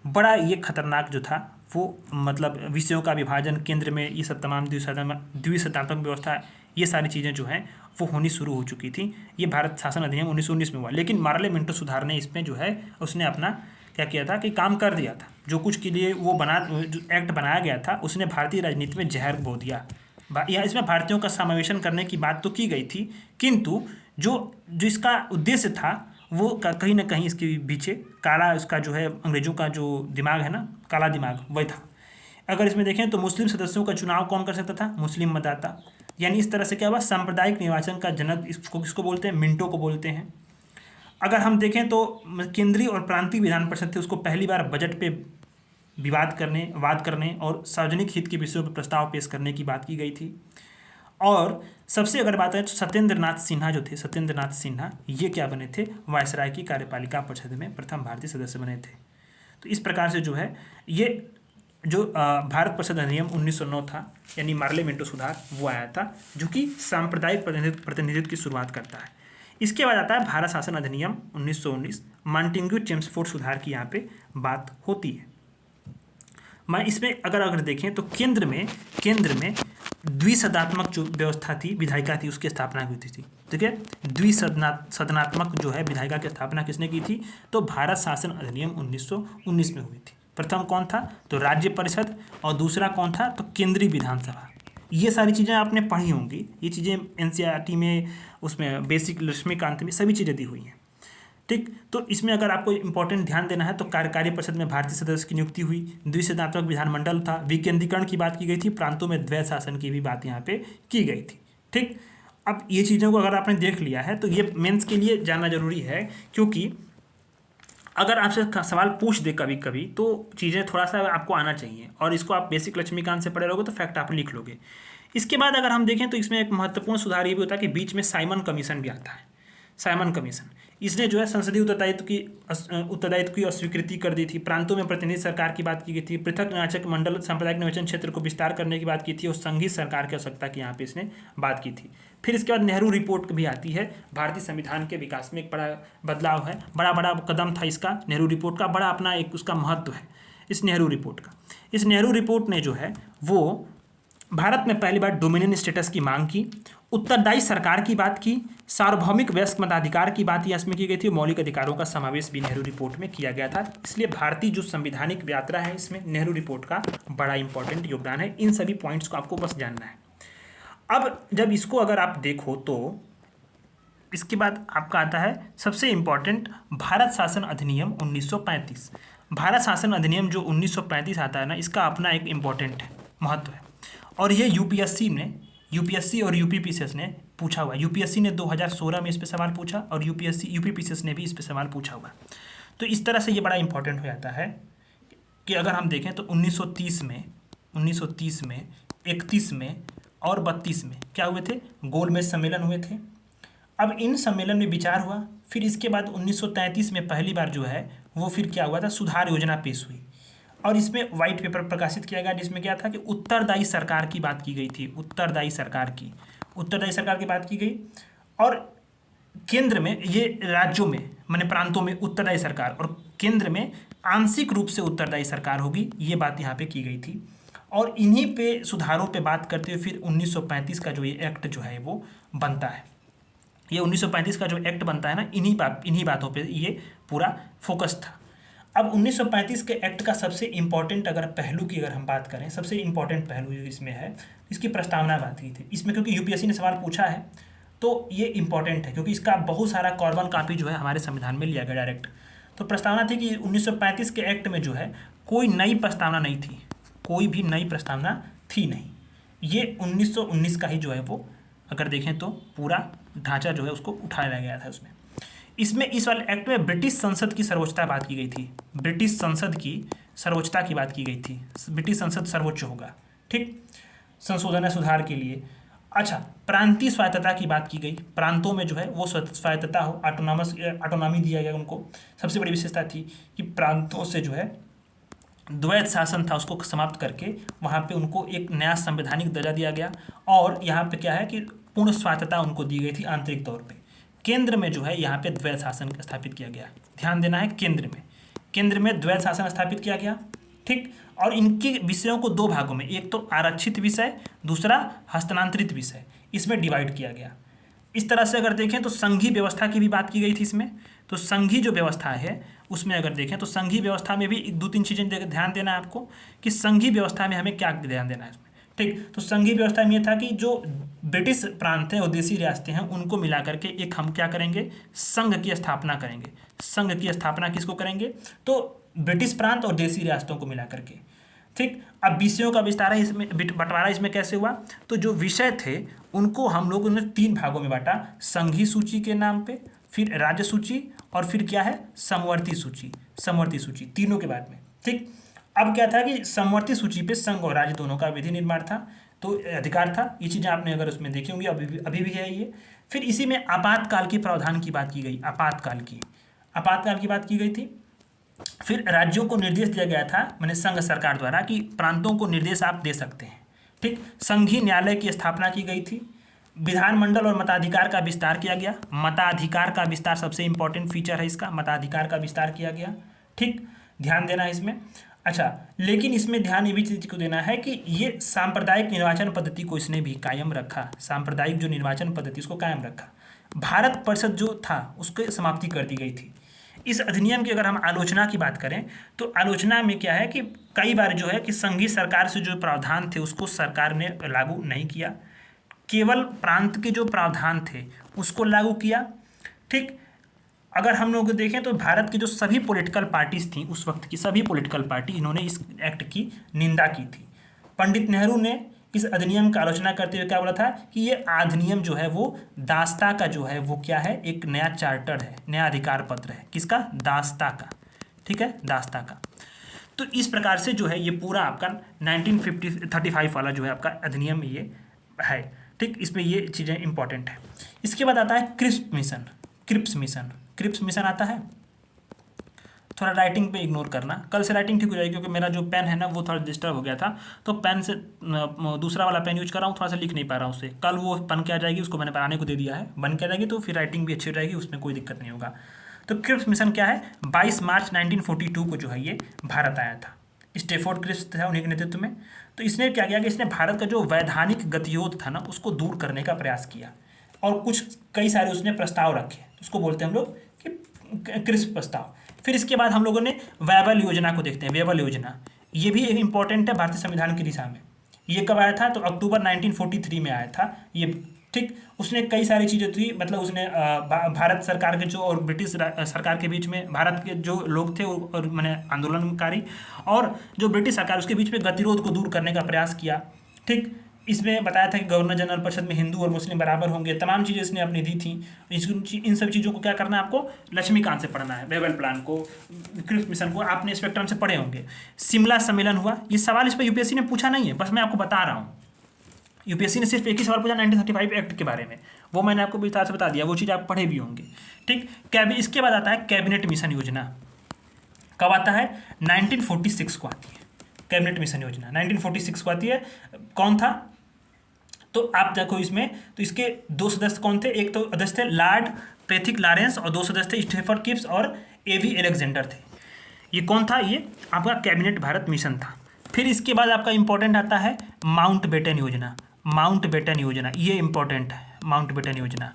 बड़ा ये खतरनाक जो था वो, मतलब विषयों का विभाजन, केंद्र में ये सब तमाम द्विसत्तात्मक व्यवस्था, ये सारी चीज़ें जो हैं वो होनी शुरू हो चुकी थी। ये भारत शासन अधिनियम 1919 में हुआ। लेकिन मार्लियामेंटो सुधार ने इसमें जो है उसने अपना क्या किया था कि काम कर दिया था। जो कुछ के लिए वो जो एक्ट बनाया गया था उसने भारतीय राजनीति में जहर बो दिया। या इसमें भारतीयों का समावेशन करने की बात तो की गई थी, किंतु जो इसका उद्देश्य था वो कहीं ना कहीं इसके पीछे काला, उसका जो है अंग्रेजों का जो दिमाग है ना, काला दिमाग वही था। अगर इसमें देखें तो मुस्लिम सदस्यों का चुनाव कौन कर सकता था? मुस्लिम मतदाता। यानी इस तरह से क्या हुआ, सांप्रदायिक निर्वाचन का जनक इसको किसको बोलते हैं? मिंटो को बोलते हैं। अगर हम देखें तो केंद्रीय और प्रांतीय विधान परिषद थे, उसको पहली बार बजट पे वाद करने और सार्वजनिक हित के विषयों पर प्रस्ताव पेश करने की बात की गई थी। और सबसे अगर बात है तो सत्येंद्र नाथ सिन्हा जो थे, सत्येंद्र नाथ सिन्हा ये क्या बने थे? वायसराय की कार्यपालिका परिषद में प्रथम भारतीय सदस्य बने थे। तो इस प्रकार से जो है ये जो भारत परिषद अधिनियम 1909 था, यानी मार्ले मिंटो सुधार, वो आया था, जो कि सांप्रदायिक प्रतिनिधित्व की शुरुआत करता है। इसके बाद आता है भारत शासन अधिनियम 1919, मॉन्टेग्यू चेम्सफोर्ड सुधार की यहाँ पे बात होती है। मैं इसमें अगर देखें तो केंद्र में द्विसदनात्मक जो व्यवस्था थी, विधायिका थी, उसकी स्थापना हुई थी। ठीक है, द्विसदनात्मक जो है विधायिका की स्थापना किसने की थी? तो भारत शासन अधिनियम 1919 में हुई थी। प्रथम कौन था? तो राज्य परिषद, और दूसरा कौन था? तो केंद्रीय विधानसभा। ये सारी चीज़ें आपने पढ़ी होंगी, ये चीज़ें एनसीईआरटी में, उसमें बेसिक लक्ष्मीकांत में सभी चीज़ें दी हुई हैं। ठीक, तो इसमें अगर आपको इंपॉर्टेंट ध्यान देना है तो कार्यकारी परिषद में भारतीय सदस्य की नियुक्ति हुई, द्विसदनात्मक विधानमंडल था, विकेंद्रीकरण की बात की गई थी, प्रांतों में द्वैत शासन की भी बात यहाँ पे की गई थी। ठीक, अब ये चीज़ों को अगर आपने देख लिया है तो ये मेंस के लिए जानना जरूरी है, क्योंकि अगर आपसे सवाल पूछ दे कभी कभी तो चीज़ें थोड़ा सा आपको आना चाहिए, और इसको आप बेसिक लक्ष्मीकांत से पढ़े रहोगे तो फैक्ट आप लिख लोगे। इसके बाद अगर हम देखें तो इसमें एक महत्वपूर्ण सुधार ये भी होता है कि बीच में साइमन कमीशन भी आता है। साइमन कमीशन, इसने जो है संसदीय उत्तरदायित्व की अस्वीकृति कर दी थी, प्रांतों में प्रतिनिधि सरकार की बात की गई थी, पृथक निर्वाचक मंडल सांप्रदायिक निर्वाचन क्षेत्र को विस्तार करने की बात की थी, और संघीय सरकार की आवश्यकता की यहाँ पे इसने बात की थी। फिर इसके बाद नेहरू रिपोर्ट भी आती है, भारतीय संविधान के विकास में एक बड़ा बदलाव है, बड़ा कदम था इसका, नेहरू रिपोर्ट का बड़ा अपना एक उसका महत्व है इस नेहरू रिपोर्ट का। इस नेहरू रिपोर्ट ने जो है वो भारत में पहली बार डोमिनियन स्टेटस की मांग की, उत्तरदायी सरकार की बात की, सार्वभौमिक वयस्क मताधिकार की बात इसमें की गई थी, मौलिक अधिकारों का समावेश भी नेहरू रिपोर्ट में किया गया था। इसलिए भारतीय जो संवैधानिक यात्रा है इसमें नेहरू रिपोर्ट का बड़ा इंपॉर्टेंट योगदान है। इन सभी पॉइंट्स को आपको बस जानना है। अब जब इसको अगर आप देखो तो इसके बाद आपका आता है सबसे इंपॉर्टेंट भारत शासन अधिनियम 1935। भारत शासन अधिनियम जो 1935 आता है ना, इसका अपना एक इम्पॉर्टेंट महत्व है, और ये यूपीएससी और यूपीपीसीएस ने पूछा हुआ। यूपीएससी ने 2016 में इस पे सवाल पूछा, और यूपीपीसीएस ने भी इस पे सवाल पूछा हुआ। तो इस तरह से ये बड़ा इंपॉर्टेंट हो जाता है कि अगर हम देखें तो 1930 में, 31 में और 32 में क्या हुए थे? गोलमेज सम्मेलन हुए थे। अब इन सम्मेलन में विचार हुआ, फिर इसके बाद 1933 में पहली बार जो है वो फिर क्या हुआ था? सुधार योजना पेश हुई, और इसमें व्हाइट पेपर प्रकाशित किया गया, जिसमें क्या था कि उत्तरदायी सरकार की बात की गई थी। उत्तरदायी सरकार की बात की गई, और केंद्र में, ये राज्यों में माने प्रांतों में उत्तरदायी सरकार, और केंद्र में आंशिक रूप से उत्तरदायी सरकार होगी, ये बात यहाँ पे की गई थी। और इन्हीं पे सुधारों पे बात करते हुए फिर 1935 का जो ये एक्ट जो है वो बनता है। ये 1935 का जो एक्ट बनता है ना, इन्हीं बातों पे ये पूरा फोकस था। अब 1935 के एक्ट का सबसे इम्पॉर्टेंट पहलू की अगर हम बात करें, सबसे इम्पॉर्टेंट पहलू इसमें है इसकी प्रस्तावना बात की थी इसमें, क्योंकि यूपीएससी ने सवाल पूछा है तो ये इम्पॉर्टेंट है, क्योंकि इसका बहुत सारा कॉर्बन कॉपी जो है हमारे संविधान में लिया गया डायरेक्ट। तो प्रस्तावना थी कि 1935 के एक्ट में जो है कोई नई प्रस्तावना नहीं थी, कोई भी नई प्रस्तावना थी नहीं। ये 1919 का ही जो है वो अगर देखें तो पूरा ढांचा जो है उसको उठाया गया था उसमें। इसमें इस वाले एक्ट में ब्रिटिश संसद की सर्वोच्चता बात की गई थी, ब्रिटिश संसद की सर्वोच्चता की बात की गई थी। ब्रिटिश संसद सर्वोच्च होगा, ठीक, संशोधन या सुधार के लिए। अच्छा, प्रांतीय स्वायत्तता की बात की गई, प्रांतों में जो है वो स्वायत्तता हो, ऑटोनॉमी दिया गया उनको। सबसे बड़ी विशेषता थी कि प्रांतों से जो है द्वैत शासन था उसको समाप्त करके वहाँ पे उनको एक नया संवैधानिक दर्जा दिया गया, और यहाँ पे क्या है कि पूर्ण स्वायत्तता उनको दी गई थी आंतरिक तौर पे। केंद्र में जो है यहाँ पे द्वैत शासन स्थापित किया गया। ध्यान देना है, केंद्र में द्वैत शासन स्थापित किया गया, ठीक। और इनके विषयों को दो भागों में, एक तो आरक्षित विषय, दूसरा हस्तांतरित विषय, इसमें डिवाइड किया गया। इस तरह से अगर देखें तो संघीय व्यवस्था की भी बात की गई थी इसमें। तो संघीय जो व्यवस्था है उसमें अगर देखें तो संघीय व्यवस्था में भी 2-3 चीज़ें ध्यान देना है आपको कि संघीय व्यवस्था में हमें क्या ध्यान देना है इसमें। ठीक। तो संघीय व्यवस्था में ये था कि जो ब्रिटिश प्रांत हैं और देसी रियासतें हैं उनको मिला करके एक हम क्या करेंगे, संघ की स्थापना करेंगे। संघ की स्थापना किसको करेंगे, तो ब्रिटिश प्रांत और देसी रियासतों को मिला करके। ठीक। अब विषयों का विस्तार है इसमें, बंटवारा इसमें कैसे हुआ, तो जो विषय थे उनको हम लोगों ने 3 भागों में बांटा, संघीय सूची के नाम पे, फिर राज्य सूची और फिर क्या है समवर्ती सूची। समवर्ती सूची तीनों के बाद में। ठीक। अब क्या था कि समवर्ती सूची पे संघ और राज्य दोनों का विधि निर्माण था, तो अधिकार था। ये चीज़ें आपने अगर उसमें देखी होंगी, अभी भी है ये। फिर इसी में आपातकाल के प्रावधान की बात की गई, आपातकाल की बात की गई थी। फिर राज्यों को निर्देश दिया गया था, मैंने संघ सरकार द्वारा, कि प्रांतों को निर्देश आप दे सकते हैं। ठीक। संघीय न्यायालय की स्थापना की गई थी। विधानमंडल और मताधिकार का विस्तार किया गया। मताधिकार का विस्तार सबसे इंपॉर्टेंट फीचर है इसका, मताधिकार का विस्तार किया गया। ठीक, ध्यान देना है इसमें। अच्छा, लेकिन इसमें ध्यान ये भी चीज़ को देना है कि ये सांप्रदायिक निर्वाचन पद्धति को इसने भी कायम रखा। सांप्रदायिक जो निर्वाचन पद्धति उसको कायम रखा। भारत परिषद जो था उसकी समाप्ति कर दी गई थी। इस अधिनियम की अगर हम आलोचना की बात करें तो आलोचना में क्या है कि कई बार जो है कि संघीय सरकार से जो प्रावधान थे उसको सरकार ने लागू नहीं किया, केवल प्रांत के जो प्रावधान थे उसको लागू किया। ठीक। अगर हम लोग देखें तो भारत की जो सभी पॉलिटिकल पार्टीज थी उस वक्त की, सभी पॉलिटिकल पार्टी, इन्होंने इस एक्ट की निंदा की थी। पंडित नेहरू ने इस अधिनियम का आलोचना करते हुए क्या बोला था कि ये अधिनियम जो है वो दास्ता का जो है वो क्या है, एक नया चार्टर है, नया अधिकार पत्र है। किसका, दास्ता का। ठीक है, दास्ता का। तो इस प्रकार से जो है ये पूरा आपका 1935 वाला जो है आपका अधिनियम ये है। ठीक, इसमें ये चीज़ें इंपॉर्टेंट है। इसके बाद आता है क्रिप्स मिशन आता है। थोड़ा राइटिंग पे इग्नोर करना, कल से राइटिंग ठीक हो जाएगी, क्योंकि मेरा जो पेन है ना वो थोड़ा डिस्टर्ब हो गया था, तो पेन से दूसरा वाला पेन यूज कर रहा हूँ, थोड़ा सा लिख नहीं पा रहा हूँ उससे। कल वो बन के आ जाएगी, उसको मैंने बनाने को दे दिया है, बन के आ जाएगी तो फिर राइटिंग भी अच्छी हो जाएगी, उसमें कोई दिक्कत नहीं होगा। तो क्रिप्स मिशन क्या है, 22 मार्च 1942 को जो है ये भारत आया था। स्टेफोर्ड क्रिप्स था उन्हीं के नेतृत्व में। तो इसने क्या किया कि इसने भारत का जो वैधानिक गतिरोध था ना उसको दूर करने का प्रयास किया, और कई सारे उसने प्रस्ताव रखे, उसको बोलते हैं हम लोग कि क्रिप्स प्रस्ताव। फिर इसके बाद हम लोगों ने वेबल योजना को देखते हैं। वेबल योजना ये भी एक इंपॉर्टेंट है भारतीय संविधान की दिशा में। ये कब आया था, तो अक्टूबर 1943 में आया था ये। ठीक, उसने कई सारी चीज़ें थी, मतलब उसने भारत सरकार के जो और ब्रिटिश सरकार के बीच में, भारत के जो लोग थे और मैंने आंदोलनकारी और जो ब्रिटिश सरकार उसके बीच में गतिरोध को दूर करने का प्रयास किया। ठीक, इसमें बताया था कि गवर्नर जनरल परिषद में हिंदू और मुस्लिम बराबर होंगे, तमाम चीज़ें इसने अपनी दी थी। इन सब चीज़ों को क्या करना है आपको, लक्ष्मीकांत से पढ़ना है। वेबल प्लान को, क्रिप्स मिशन को आपने स्पेक्ट्रम से पढ़े होंगे। शिमला सम्मेलन हुआ, ये सवाल इस पर यूपीएससी ने पूछा नहीं है, बस मैं आपको बता रहा हूँ। यूपीएससी ने सिर्फ एक ही सवाल पूछा 1935 एक्ट के बारे में, वो मैंने आपको विस्तार से बता दिया, वो चीज़ आप पढ़े भी होंगे। ठीक, इसके बाद आता है कैबिनेट मिशन योजना। कब आता है, 1946 को आती है कैबिनेट मिशन योजना, 1946 को आती है। कौन था, तो आप देखो इसमें, तो इसके 2 सदस्य कौन थे, एक तो सदस्य थे लॉर्ड पैथिक लॉरेंस और 2 सदस्य थे स्टेफर्ड क्रिप्स और एवी अलेक्जेंडर थे। ये कौन था, ये आपका कैबिनेट भारत मिशन था। फिर इसके बाद आपका इंपॉर्टेंट आता है माउंटबेटन योजना। माउंटबेटन योजना ये इंपॉर्टेंट है, माउंटबेटन योजना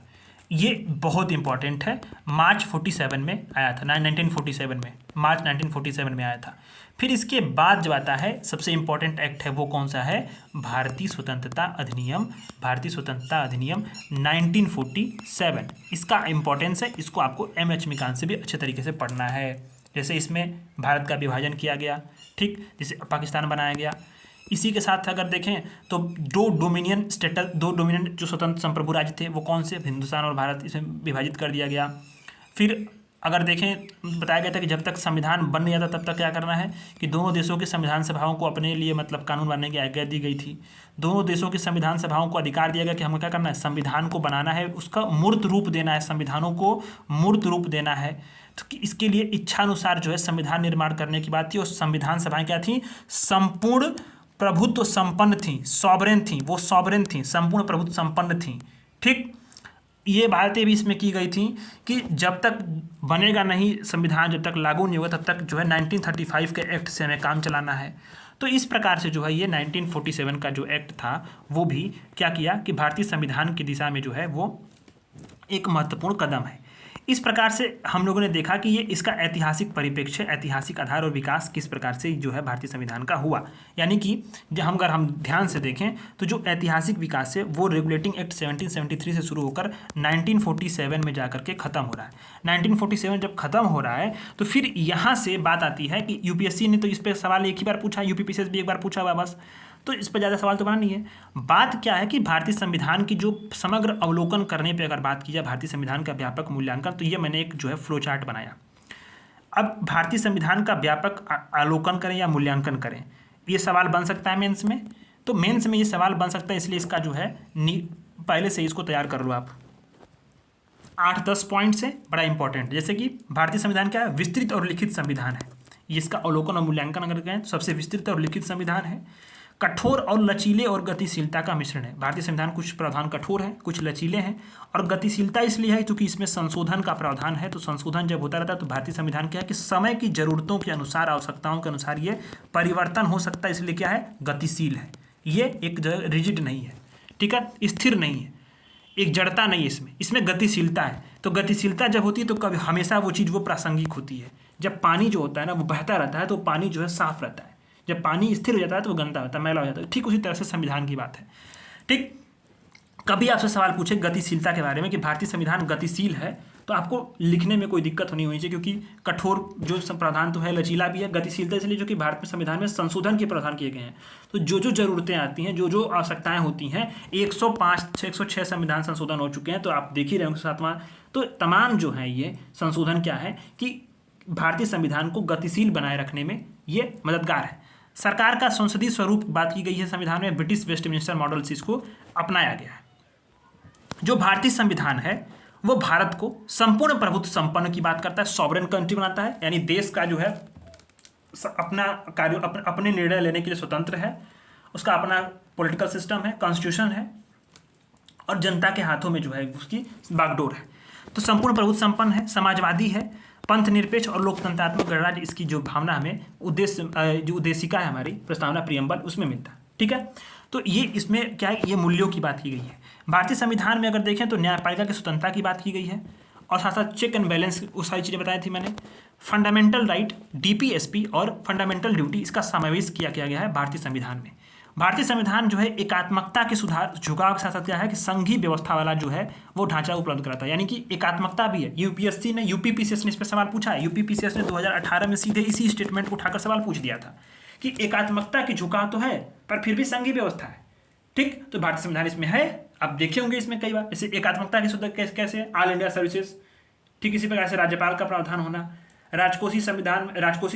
ये बहुत इंपॉर्टेंट है। मार्च 47 में आया था, 1947 में, मार्च 1947 में आया था। फिर इसके बाद जब आता है सबसे इंपॉर्टेंट एक्ट है, वो कौन सा है, भारतीय स्वतंत्रता अधिनियम। भारतीय स्वतंत्रता अधिनियम 1947, इसका इंपॉर्टेंस है, इसको आपको एम.एच. लक्ष्मीकांत से भी अच्छे तरीके से पढ़ना है। जैसे इसमें भारत का विभाजन किया गया, ठीक, जैसे पाकिस्तान बनाया गया। इसी के साथ अगर देखें तो दो डोमिनियन जो स्वतंत्र संप्रभु राज्य थे वो कौन से, हिंदुस्तान और भारत, इसमें विभाजित कर दिया गया। फिर अगर देखें बताया गया था कि जब तक संविधान बन नहीं जाता तब तक क्या करना है कि दोनों देशों की संविधान सभाओं को अपने लिए मतलब कानून बनाने की आज्ञा दी गई थी। दोनों देशों की संविधान सभाओं को अधिकार दिया गया कि हमें क्या करना है, संविधान को बनाना है, उसका मूर्त रूप देना है, संविधानों को मूर्त रूप देना है। तो इसके लिए इच्छानुसार जो है संविधान निर्माण करने की बात थी, और संविधान सभाएँ क्या थी, संपूर्ण प्रभुत्व संपन्न थी, सॉवरेन थी, वो सॉवरेन थी, संपूर्ण प्रभुत्व संपन्न थी। ठीक, ये बातें भी इसमें की गई थी कि जब तक बनेगा नहीं संविधान, जब तक लागू नहीं होगा तब तक जो है 1935 के एक्ट से हमें काम चलाना है। तो इस प्रकार से जो है ये 1947 का जो एक्ट था वो भी क्या किया कि भारतीय संविधान की दिशा में जो है वो एक महत्वपूर्ण कदम है। इस प्रकार से हम लोगों ने देखा कि ये इसका ऐतिहासिक परिप्रेक्ष्य, ऐतिहासिक आधार और विकास किस प्रकार से जो है भारतीय संविधान का हुआ। यानी कि जब अगर हम ध्यान से देखें तो जो ऐतिहासिक विकास है वो रेगुलेटिंग एक्ट 1773 से शुरू होकर 1947 में जाकर के ख़त्म हो रहा है। 1947 जब ख़त्म हो रहा है तो फिर यहाँ से बात आती है कि यूपीएससी ने तो इस पर सवाल एक ही बार पूछा, यूपीपीसीएस भी एक बार पूछा हुआ बस, तो इस पर ज़्यादा सवाल तो बना नहीं है। बात क्या है कि भारतीय संविधान की जो समग्र अवलोकन करने पे अगर बात की जाए, भारतीय संविधान का व्यापक मूल्यांकन, तो ये मैंने एक जो है फ्लो चार्ट बनाया। अब भारतीय संविधान का व्यापक अवलोकन करें या मूल्यांकन करें, ये सवाल बन सकता है मेंस में। तो मेंस में ये सवाल बन सकता है, इसलिए इसका जो है पहले से इसको तैयार कर लो आप 8-10 पॉइंट से, बड़ा इंपॉर्टेंट। जैसे कि भारतीय संविधान क्या है, विस्तृत और लिखित संविधान है। ये इसका अवलोकन और मूल्यांकन अगर करें तो सबसे विस्तृत और लिखित संविधान है। कठोर और लचीले और गतिशीलता का मिश्रण है। भारतीय संविधान कुछ प्रावधान कठोर हैं, कुछ लचीले हैं, और गतिशीलता इसलिए है क्योंकि इसमें संशोधन का प्रावधान है। तो संशोधन जब होता रहता है तो भारतीय संविधान क्या है कि समय की जरूरतों के अनुसार, आवश्यकताओं के अनुसार ये परिवर्तन हो सकता है, इसलिए क्या है, गतिशील है। ये एक रिजिड नहीं है, ठीक है, स्थिर नहीं है, एक जड़ता नहीं है इसमें गतिशीलता है। तो गतिशीलता जब होती है तो कभी हमेशा वो चीज़ वो प्रासंगिक होती है। जब पानी जो होता है ना वो बहता रहता है तो पानी जो है साफ रहता है, जब पानी स्थिर हो जाता है तो वो गंदा होता है, मैला हो जाता है। ठीक उसी तरह से संविधान की बात है। ठीक, कभी आपसे सवाल पूछे गतिशीलता के बारे में कि भारतीय संविधान गतिशील है, तो आपको लिखने में कोई दिक्कत होनी चाहिए, क्योंकि कठोर जो प्रावधान तो है, लचीला भी है, गतिशीलता इसलिए जो कि भारत में संविधान में संशोधन के प्रावधान किए गए हैं। तो जो जो जरूरतें आती हैं, जो जो आवश्यकताएं होती हैं, 106 संविधान संशोधन हो चुके हैं, तो आप देख ही रहे होंगे 7वां। तो तमाम जो है ये संशोधन क्या है कि भारतीय संविधान को गतिशील बनाए रखने में ये मददगार है। सरकार का संसदीय स्वरूप बात की गई है संविधान में, ब्रिटिश वेस्टमिंस्टर मॉडल से इसको अपनाया गया है। जो भारतीय संविधान है वो भारत को संपूर्ण प्रभुत्व संपन्न की बात करता है, सॉवरेन कंट्री बनाता है, यानी देश का जो है अपना कार्य अपने निर्णय लेने के लिए स्वतंत्र है, उसका अपना पॉलिटिकल सिस्टम है, कॉन्स्टिट्यूशन है, और जनता के हाथों में जो है उसकी बागडोर है। तो संपूर्ण प्रभुत्व संपन्न है, समाजवादी है, पंथ निरपेक्ष और लोकतंत्रात्मक गणराज्य, इसकी जो भावना हमें जो उद्देशिका है हमारी प्रस्तावना प्रियम्बल उसमें मिलता है। ठीक है, तो ये इसमें क्या है, ये मूल्यों की बात की गई है। भारतीय संविधान में अगर देखें तो न्यायपालिका की स्वतंत्रता की बात की गई है, और साथ साथ चेक एंड बैलेंस, वो सारी चीज़ें बताई थी मैंने। फंडामेंटल राइट, डीपीएसपी और फंडामेंटल ड्यूटी, इसका समावेश किया गया है भारतीय संविधान में। भारतीय संविधान जो है एकात्मकता के सुधार झुकाव के साथ साथ क्या है कि संघीय व्यवस्था वाला जो है वो ढांचा उपलब्ध कराता है, यानी कि एकात्मकता भी है। यूपीपीसीएस ने इस पर सवाल पूछा है। यूपीपीसीएस ने 2018 में सीधे इसी स्टेटमेंट को उठाकर सवाल पूछ दिया था कि एकात्मकता की झुकाव तो है पर फिर भी संघीय व्यवस्था है। ठीक, तो भारतीय संविधान इसमें है। आप देखे होंगे इसमें कई बार, जैसे एकात्मकता की शुद्ध कैसे ऑल इंडिया सर्विसेज, ठीक इसी प्रकार से राज्यपाल का प्रावधान होना, राजकोषीय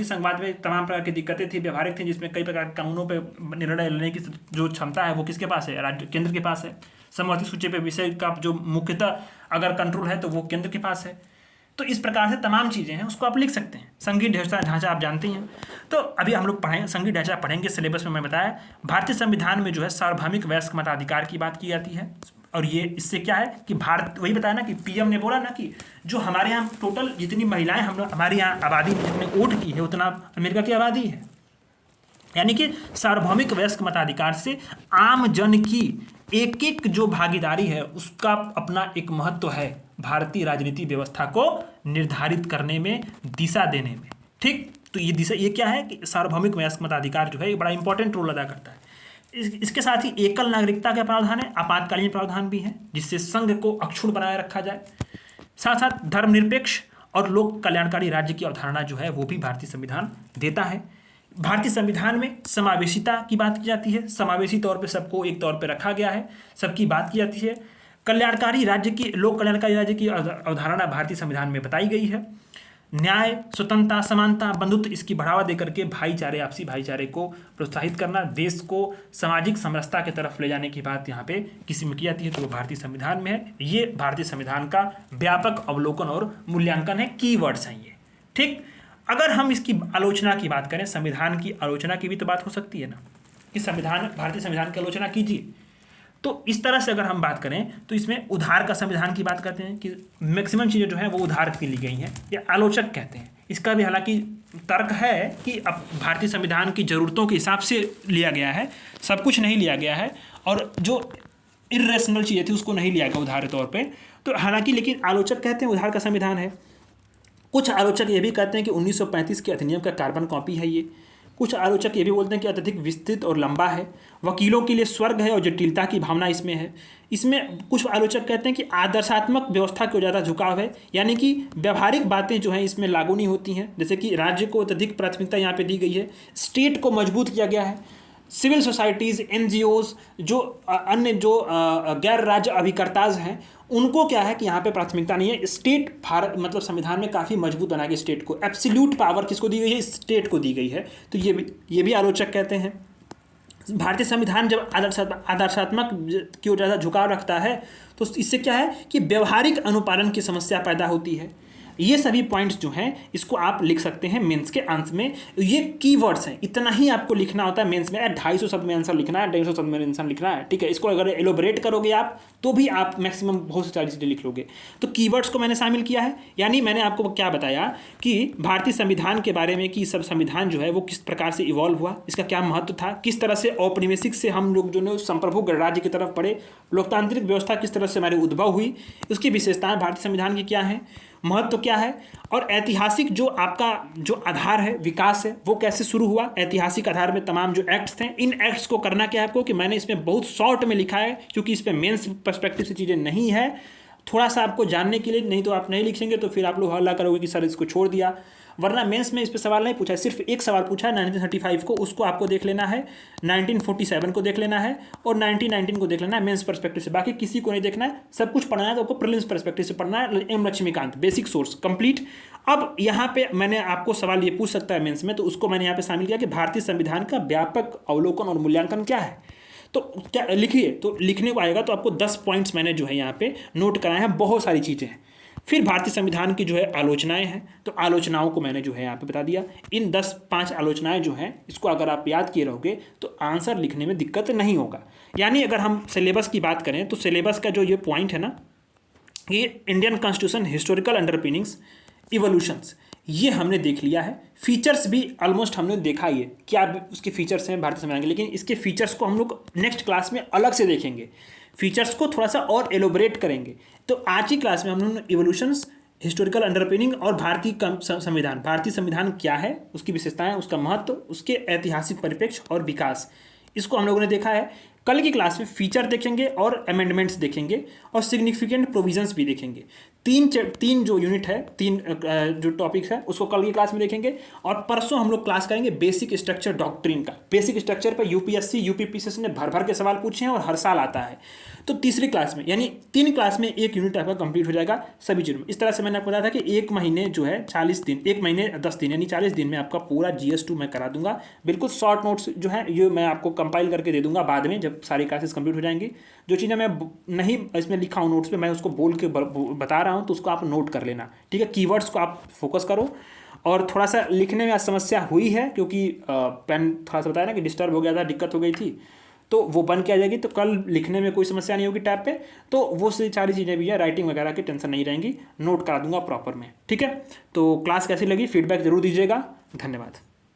संघवाद में तमाम प्रकार की दिक्कतें थी, व्यवहारिक थी, जिसमें कई प्रकार के कानूनों पर निर्णय लेने की जो क्षमता है वो किसके पास है, केंद्र के पास है। समवर्ती सूची पे विषय का जो मुख्यतः अगर कंट्रोल है तो वो केंद्र के पास है। तो इस प्रकार से तमाम चीज़ें हैं, उसको आप लिख सकते हैं। संघीय ढांचा आप जानते हैं। तो अभी हम लोग पढ़ेंगे, संघीय ढांचा पढ़ेंगे, सिलेबस में मैं बताया। भारतीय संविधान में जो है सार्वभौमिक वयस्क मताधिकार की बात की जाती है, और ये इससे क्या है कि भारत, वही बताया ना कि पीएम ने बोला ना कि जो हमारे यहाँ टोटल जितनी महिलाएं हमारे यहाँ आबादी में जितने वोट की है उतना अमेरिका की आबादी है। यानी कि सार्वभौमिक वयस्क मताधिकार से आम जन की एक एक जो भागीदारी है उसका अपना एक महत्व है भारतीय राजनीति व्यवस्था को निर्धारित करने में, दिशा देने में। ठीक, तो ये दिशा, ये क्या है कि सार्वभौमिक वयस्क मताधिकार जो है ये बड़ा इंपॉर्टेंट रोल अदा करता है। इसके साथ ही एकल नागरिकता का प्रावधान है, आपातकालीन प्रावधान भी है, जिससे संघ को अक्षुण्ण बनाए रखा जाए। साथ साथ धर्मनिरपेक्ष और लोक कल्याणकारी राज्य की अवधारणा जो है वो भी भारतीय संविधान देता है। भारतीय संविधान में समावेशिता की बात की जाती है, समावेशी तौर पे सबको एक तौर पे रखा गया है, सबकी बात की जाती है। कल्याणकारी राज्य की, लोक कल्याणकारी राज्य की अवधारणा भारतीय संविधान में बताई गई है। न्याय, स्वतंत्रता, समानता, बंधुत्व, इसकी बढ़ावा देकर के भाईचारे, आपसी भाईचारे को प्रोत्साहित करना, देश को सामाजिक समरसता की तरफ ले जाने की बात यहाँ पे किसी में की जाती है, तो वो भारतीय संविधान में है। ये भारतीय संविधान का व्यापक अवलोकन और मूल्यांकन है, कीवर्ड्स हैं ये। ठीक, अगर हम इसकी आलोचना की बात करें, संविधान की आलोचना की भी तो बात हो सकती है ना कि भारतीय संविधान की आलोचना कीजिए। तो इस तरह से अगर हम बात करें तो इसमें उधार का संविधान की बात करते हैं कि मैक्सिमम चीज़ें जो है वो उधार की ली गई हैं, या आलोचक कहते हैं। इसका भी हालांकि तर्क है कि अब भारतीय संविधान की ज़रूरतों के हिसाब से लिया गया है, सब कुछ नहीं लिया गया है, और जो इर्रेशनल चीज़ें थी उसको नहीं लिया गया उधार के तौर पे। तो हालांकि लेकिन आलोचक कहते हैं उधार का संविधान है। कुछ आलोचक ये भी कहते हैं कि 1935 के अधिनियम का कार्बन कॉपी है ये। कुछ आलोचक ये भी बोलते हैं कि अत्यधिक विस्तृत और लंबा है, वकीलों के लिए स्वर्ग है और जटिलता की भावना इसमें है। इसमें कुछ आलोचक कहते हैं कि आदर्शात्मक व्यवस्था को ज़्यादा झुकाव है, यानी कि व्यवहारिक बातें जो हैं इसमें लागू नहीं होती हैं। जैसे कि राज्य को अत्यधिक प्राथमिकता यहाँ पे दी गई है, स्टेट को मजबूत किया गया है, सिविल सोसाइटीज़, एनजीओज, जो अन्य जो गैर राज्य अभिकर्ताज हैं उनको क्या है कि यहाँ पे प्राथमिकता नहीं है। स्टेट भारत मतलब संविधान में काफ़ी मजबूत बना के स्टेट को, एब्सोल्यूट पावर किसको दी गई है, स्टेट को दी गई है। तो ये भी आलोचक कहते हैं। भारतीय संविधान जब आदर्शात्मक की ओर ज़्यादा झुकाव रखता है तो इससे क्या है कि व्यवहारिक अनुपालन की समस्या पैदा होती है। ये सभी पॉइंट्स जो हैं इसको आप लिख सकते हैं मेंस के अंत में। ये कीवर्ड्स हैं, इतना ही आपको लिखना होता है मेंस में। 250 शब्द में आंसर लिखना है, 150 शब्द में आंसर लिखना है, ठीक है। इसको अगर एलोबरेट करोगे आप तो भी आप मैक्सिमम बहुत सारी चीज़ें लिख लोगे। तो कीवर्ड्स को मैंने शामिल किया है, यानी मैंने आपको क्या बताया कि भारतीय संविधान के बारे में कि सब संविधान जो है वो किस प्रकार से इवॉल्व हुआ, इसका क्या महत्व था, किस तरह से औपनिवेशिक से हम लोग जो है संप्रभु गणराज्य की तरफ बढ़े, लोकतांत्रिक व्यवस्था किस तरह से हमारी उद्भव हुई, उसकी विशेषताएं भारतीय संविधान की क्या हैं, महत्व क्या है, और ऐतिहासिक जो आपका जो आधार है विकास है वो कैसे शुरू हुआ। ऐतिहासिक आधार में तमाम जो एक्ट्स थे, इन एक्ट्स को करना क्या है आपको कि मैंने इसमें बहुत शॉर्ट में लिखा है क्योंकि इस पर मेंस पर्सपेक्टिव से चीज़ें नहीं है, थोड़ा सा आपको जानने के लिए, नहीं तो आप नहीं लिखेंगे तो फिर आप लोग हल्ला करोगे कि सर इसको छोड़ दिया। वरना मेंस में इस पर सवाल नहीं पूछा है, सिर्फ एक सवाल पूछा है 1935 को, उसको आपको देख लेना है, 1947 को देख लेना है और 1919 को देख लेना है मेंस पर्सपेक्टिव से। बाकी किसी को नहीं देखना है, सब कुछ पढ़ना है तो आपको प्रीलिम्स पर्सपेक्टिव से पढ़ना है। M Laxmikanth, basic source complete. अब यहाँ पे मैंने आपको सवाल ये पूछ सकता है मेंस में, तो उसको मैंने यहाँ पे शामिल किया कि भारतीय संविधान का व्यापक अवलोकन और मूल्यांकन क्या है। तो क्या लिखिए, तो लिखने को आएगा तो आपको 10 पॉइंट्स मैंने जो है यहाँ पे नोट कराए हैं, बहुत सारी चीज़ें हैं। फिर भारतीय संविधान की जो है आलोचनाएं हैं, तो आलोचनाओं को मैंने जो है यहाँ पे बता दिया। इन 10-5 आलोचनाएं जो हैं इसको अगर आप याद किए रहोगे तो आंसर लिखने में दिक्कत नहीं होगा। यानी अगर हम सिलेबस की बात करें तो सिलेबस का जो ये पॉइंट है ना, ये Indian constitution, historical underpinnings, evolutions, ये हमने देख लिया है। फीचर्स भी ऑलमोस्ट हमने देखा ही है, क्या उसके फीचर्स हैं भारतीय संविधान के, लेकिन इसके फीचर्स को हम लोग नेक्स्ट क्लास में अलग से देखेंगे, फीचर्स को थोड़ा सा और एलोबरेट करेंगे। तो आज की क्लास में हम लोग इवोल्यूशंस, हिस्टोरिकल अंडरपिनिंग और भारतीय संविधान, भारतीय संविधान क्या है, उसकी विशेषताएं, उसका महत्व, उसके ऐतिहासिक परिप्रेक्ष्य और विकास, इसको हम लोगों ने देखा है। कल की क्लास में फीचर देखेंगे और अमेंडमेंट्स देखेंगे और सिग्निफिकेंट प्रोविजंस भी देखेंगे। तीन जो यूनिट है, तीन जो टॉपिक्स है उसको कल की क्लास में देखेंगे। और परसों हम लोग क्लास करेंगे बेसिक स्ट्रक्चर डॉक्ट्रिन का। बेसिक स्ट्रक्चर पर यूपीएससी यूपीपीसीएससी ने भर भर के सवाल पूछे हैं और हर साल आता है। तो तीसरी क्लास में, यानी 3 क्लास में 1 यूनिट आपका कंप्लीट हो जाएगा सभी चीज़ों में। इस तरह से मैंने आपको बताया था कि 1 महीने जो है 40 दिन, 1 महीने 10 दिन, यानी 40 दिन में आपका पूरा GS2 मैं करा दूंगा। बिल्कुल शॉर्ट नोट्स जो है ये मैं आपको कंपाइल करके दे दूंगा बाद में, जब सारी क्लासेस कंप्लीट हो जाएंगी। जो चीज़ें मैं नहीं इसमें लिखा हूँ नोट्स पे, मैं उसको बोल के बता रहा हूँ, तो उसको आप नोट कर लेना, ठीक है। कीवर्ड्स को आप फोकस करो। और थोड़ा सा लिखने में समस्या हुई है क्योंकि पेन थोड़ा सा बताया ना कि डिस्टर्ब हो गया था, दिक्कत हो गई थी, तो वो बन के आ जाएगी। तो कल लिखने में कोई समस्या नहीं होगी टैब पे, तो वो सारी चीज़ें भी है, राइटिंग वगैरह की टेंशन नहीं रहेंगी, नोट करा दूंगा प्रॉपर में, ठीक है। तो क्लास कैसी लगी फीडबैक जरूर दीजिएगा। धन्यवाद।